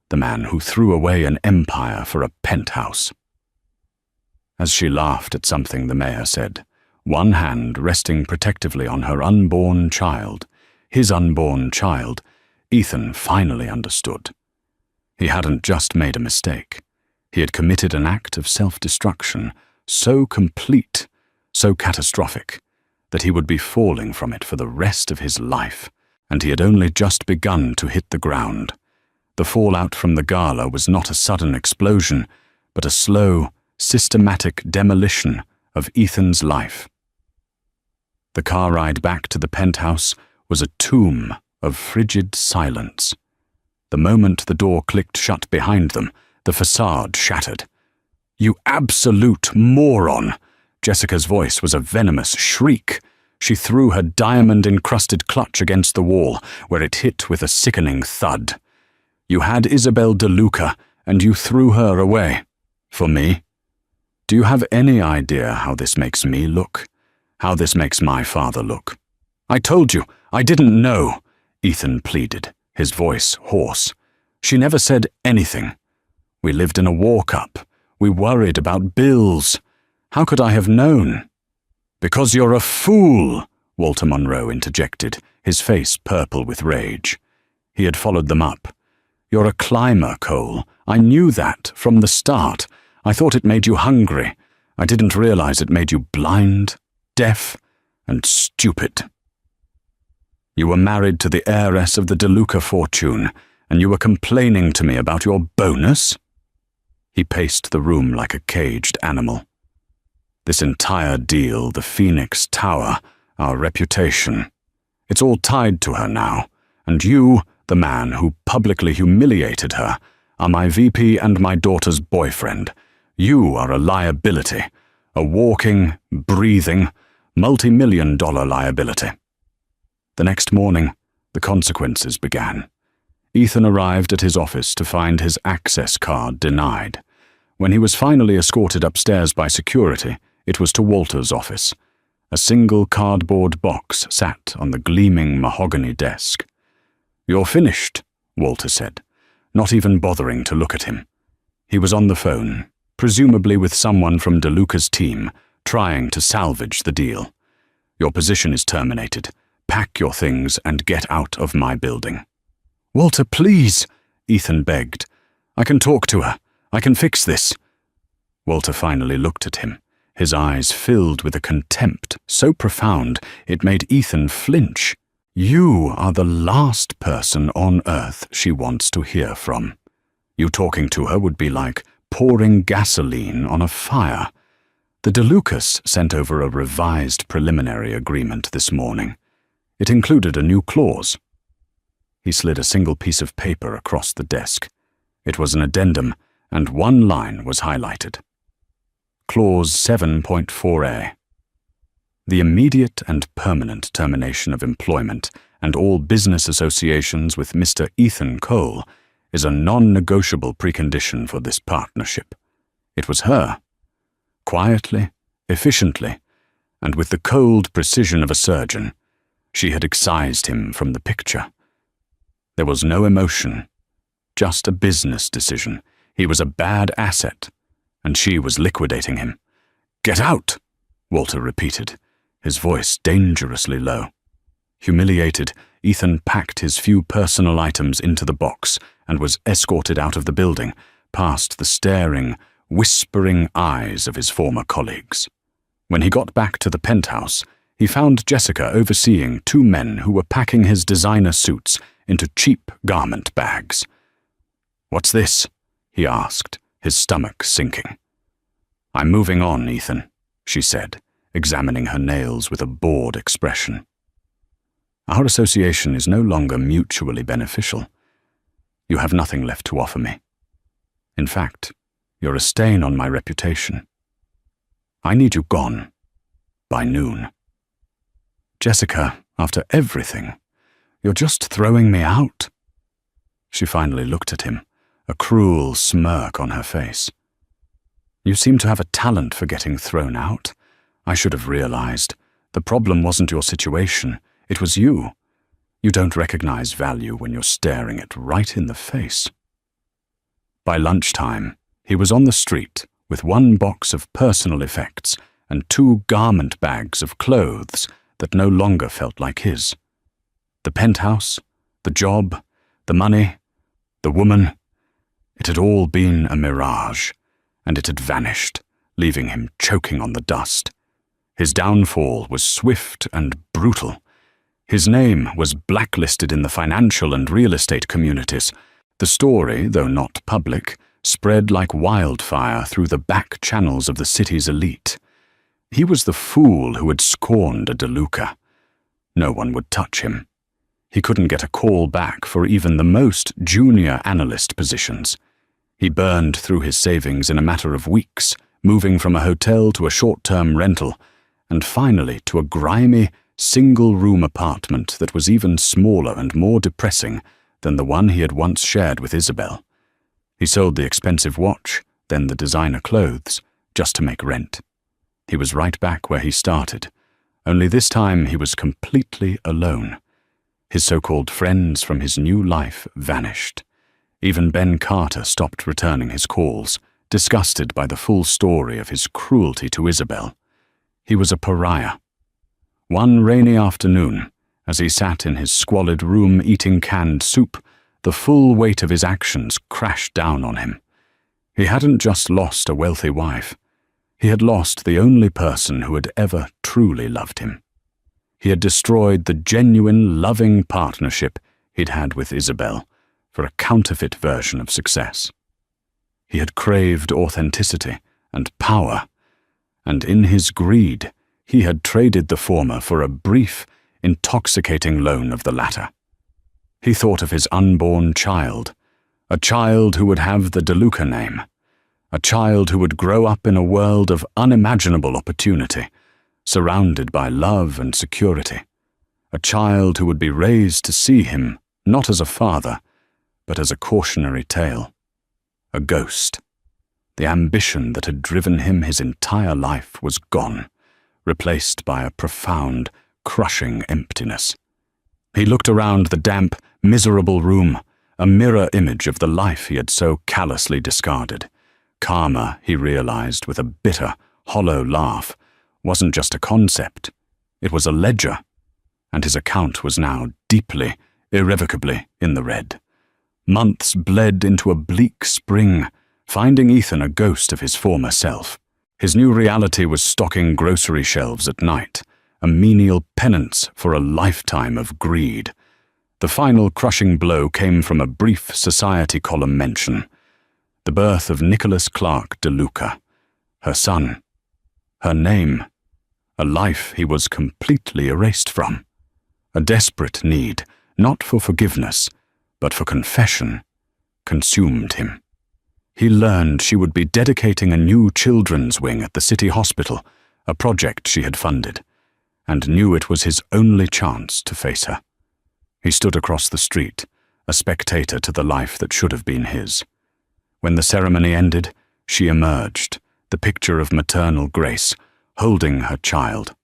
The man who threw away an empire for a penthouse. As she laughed at something the mayor said, one hand resting protectively on her unborn child, his unborn child, Ethan finally understood. He hadn't just made a mistake. He had committed an act of self-destruction so complete, so catastrophic that he would be falling from it for the rest of his life, and he had only just begun to hit the ground. The fallout from the gala was not a sudden explosion, but a slow, systematic demolition of Ethan's life. The car ride back to the penthouse was a tomb of frigid silence. The moment the door clicked shut behind them, the facade shattered. "You absolute moron!" Jessica's voice was a venomous shriek. She threw her diamond-encrusted clutch against the wall, where it hit with a sickening thud. "You had Isabel DeLuca, and you threw her away. For me? Do you have any idea how this makes me look? How this makes my father look?" "I told you, I didn't know," Ethan pleaded, his voice hoarse. "She never said anything. We lived in a walk-up. We worried about bills. How could I have known?" "Because you're a fool," Walter Monroe interjected, his face purple with rage. He had followed them up. "You're a climber, Cole. I knew that from the start. I thought it made you hungry. I didn't realize it made you blind, deaf, and stupid. You were married to the heiress of the DeLuca fortune, and you were complaining to me about your bonus?" He paced the room like a caged animal. "This entire deal, the Phoenix Tower, our reputation, it's all tied to her now, and you, the man who publicly humiliated her, are my VP and my daughter's boyfriend. You are a liability, a walking, breathing, multi-million-dollar liability." The next morning, the consequences began. Ethan arrived at his office to find his access card denied. When he was finally escorted upstairs by security, it was to Walter's office. A single cardboard box sat on the gleaming mahogany desk. "You're finished," Walter said, not even bothering to look at him. He was on the phone, presumably with someone from DeLuca's team, trying to salvage the deal. "Your position is terminated. Pack your things and get out of my building." "Walter, please," Ethan begged. "I can talk to her. I can fix this." Walter finally looked at him, his eyes filled with a contempt so profound it made Ethan flinch. "You are the last person on earth she wants to hear from. You talking to her would be like pouring gasoline on a fire. The DeLucas sent over a revised preliminary agreement this morning. It included a new clause." He slid a single piece of paper across the desk. It was an addendum, and one line was highlighted. Clause 7.4a. The immediate and permanent termination of employment and all business associations with Mr. Ethan Cole is a non-negotiable precondition for this partnership. It was her. Quietly, efficiently, and with the cold precision of a surgeon, she had excised him from the picture. There was no emotion, just a business decision. He was a bad asset, and she was liquidating him. "Get out," Walter repeated, his voice dangerously low. Humiliated, Ethan packed his few personal items into the box and was escorted out of the building, past the staring, whispering eyes of his former colleagues. When he got back to the penthouse, he found Jessica overseeing two men who were packing his designer suits into cheap garment bags. "What's this?" he asked, his stomach sinking. "I'm moving on, Ethan," she said, examining her nails with a bored expression. "Our association is no longer mutually beneficial. You have nothing left to offer me. In fact, you're a stain on my reputation. I need you gone by noon." "Jessica, after everything, you're just throwing me out." She finally looked at him, a cruel smirk on her face. "You seem to have a talent for getting thrown out. I should have realized. The problem wasn't your situation, it was you. You don't recognize value when you're staring it right in the face." By lunchtime, he was on the street with one box of personal effects and two garment bags of clothes that no longer felt like his. The penthouse, the job, the money, the woman, it had all been a mirage, and it had vanished, leaving him choking on the dust. His downfall was swift and brutal. His name was blacklisted in the financial and real estate communities. The story, though not public, spread like wildfire through the back channels of the city's elite. He was the fool who had scorned a DeLuca. No one would touch him. He couldn't get a call back for even the most junior analyst positions. He burned through his savings in a matter of weeks, moving from a hotel to a short-term rental, and finally to a grimy, single-room apartment that was even smaller and more depressing than the one he had once shared with Isabel. He sold the expensive watch, then the designer clothes, just to make rent. He was right back where he started, only this time he was completely alone. His so-called friends from his new life vanished. Even Ben Carter stopped returning his calls, disgusted by the full story of his cruelty to Isabel. He was a pariah. One rainy afternoon, as he sat in his squalid room eating canned soup, the full weight of his actions crashed down on him. He hadn't just lost a wealthy wife. He had lost the only person who had ever truly loved him. He had destroyed the genuine, loving partnership he'd had with Isabel for a counterfeit version of success. He had craved authenticity and power, and in his greed, he had traded the former for a brief, intoxicating loan of the latter. He thought of his unborn child, a child who would have the DeLuca name, a child who would grow up in a world of unimaginable opportunity, surrounded by love and security, a child who would be raised to see him not as a father, but as a cautionary tale, a ghost. The ambition that had driven him his entire life was gone, replaced by a profound, crushing emptiness. He looked around the damp, miserable room, a mirror image of the life he had so callously discarded. Karma, he realized with a bitter, hollow laugh, wasn't just a concept, it was a ledger, and his account was now deeply, irrevocably in the red. Months bled into a bleak spring, finding Ethan a ghost of his former self. His new reality was stocking grocery shelves at night, a menial penance for a lifetime of greed. The final crushing blow came from a brief Society column mention: the birth of Nicholas Clark DeLuca, her son, her name, a life he was completely erased from. A desperate need, not for forgiveness, but for confession, consumed him. He learned she would be dedicating a new children's wing at the city hospital, a project she had funded, and knew it was his only chance to face her. He stood across the street, a spectator to the life that should have been his. When the ceremony ended, she emerged, the picture of maternal grace, holding her child.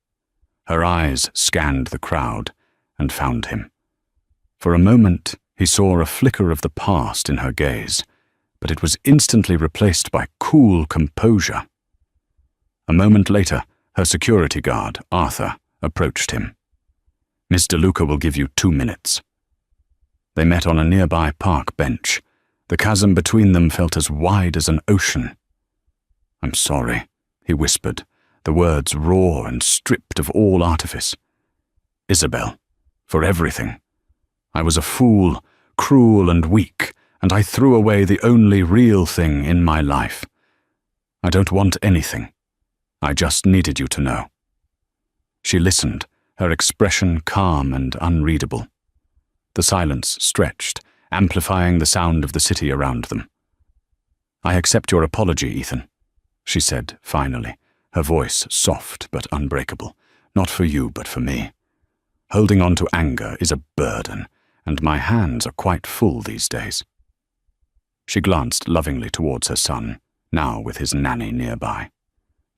Her eyes scanned the crowd and found him. For a moment, he saw a flicker of the past in her gaze, but it was instantly replaced by cool composure. A moment later, her security guard, Arthur, approached him. "Miss DeLuca will give you 2 minutes." They met on a nearby park bench. The chasm between them felt as wide as an ocean. "I'm sorry," he whispered, the words raw and stripped of all artifice. "Isabel, for everything. I was a fool, cruel and weak, and I threw away the only real thing in my life. I don't want anything. I just needed you to know." She listened, her expression calm and unreadable. The silence stretched, amplifying the sound of the city around them. "I accept your apology, Ethan," she said finally, her voice soft but unbreakable. "Not for you, but for me. Holding on to anger is a burden, and my hands are quite full these days." She glanced lovingly towards her son, now with his nanny nearby.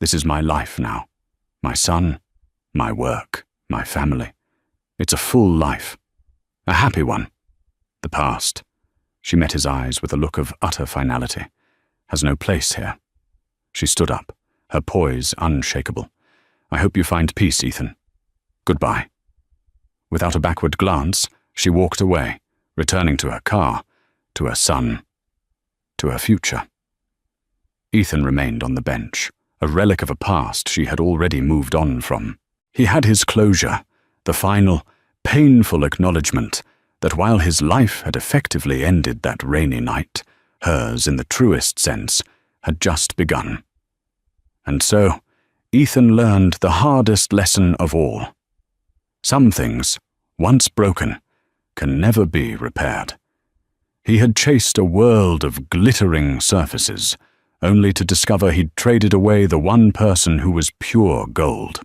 "This is my life now. My son, my work, my family. It's a full life. A happy one. The past," she met his eyes with a look of utter finality, "has no place here." She stood up, her poise unshakable. "I hope you find peace, Ethan. Goodbye." Without a backward glance, she walked away, returning to her car, to her son, to her future. Ethan remained on the bench, a relic of a past she had already moved on from. He had his closure, the final, painful acknowledgement that while his life had effectively ended that rainy night, hers, in the truest sense, had just begun. And so, Ethan learned the hardest lesson of all. Some things, once broken, can never be repaired. He had chased a world of glittering surfaces, only to discover he'd traded away the one person who was pure gold.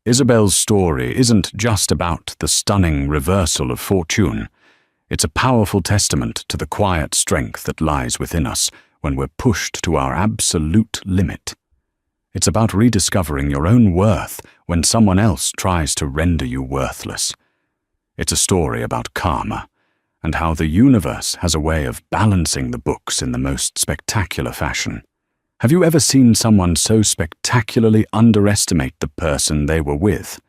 Isabel's story isn't just about the stunning reversal of fortune. It's a powerful testament to the quiet strength that lies within us when we're pushed to our absolute limit. It's about rediscovering your own worth when someone else tries to render you worthless. It's a story about karma, and how the universe has a way of balancing the books in the most spectacular fashion. Have you ever seen someone so spectacularly underestimate the person they were with?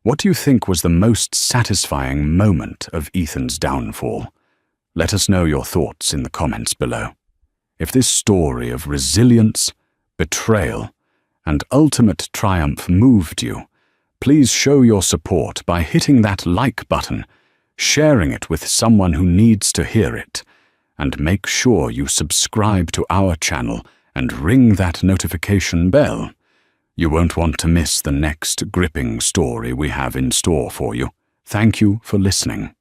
What do you think was the most satisfying moment of Ethan's downfall? Let us know your thoughts in the comments below. If this story of resilience, betrayal, and ultimate triumph moved you, please show your support by hitting that like button, sharing it with someone who needs to hear it, and make sure you subscribe to our channel and ring that notification bell. You won't want to miss the next gripping story we have in store for you. Thank you for listening.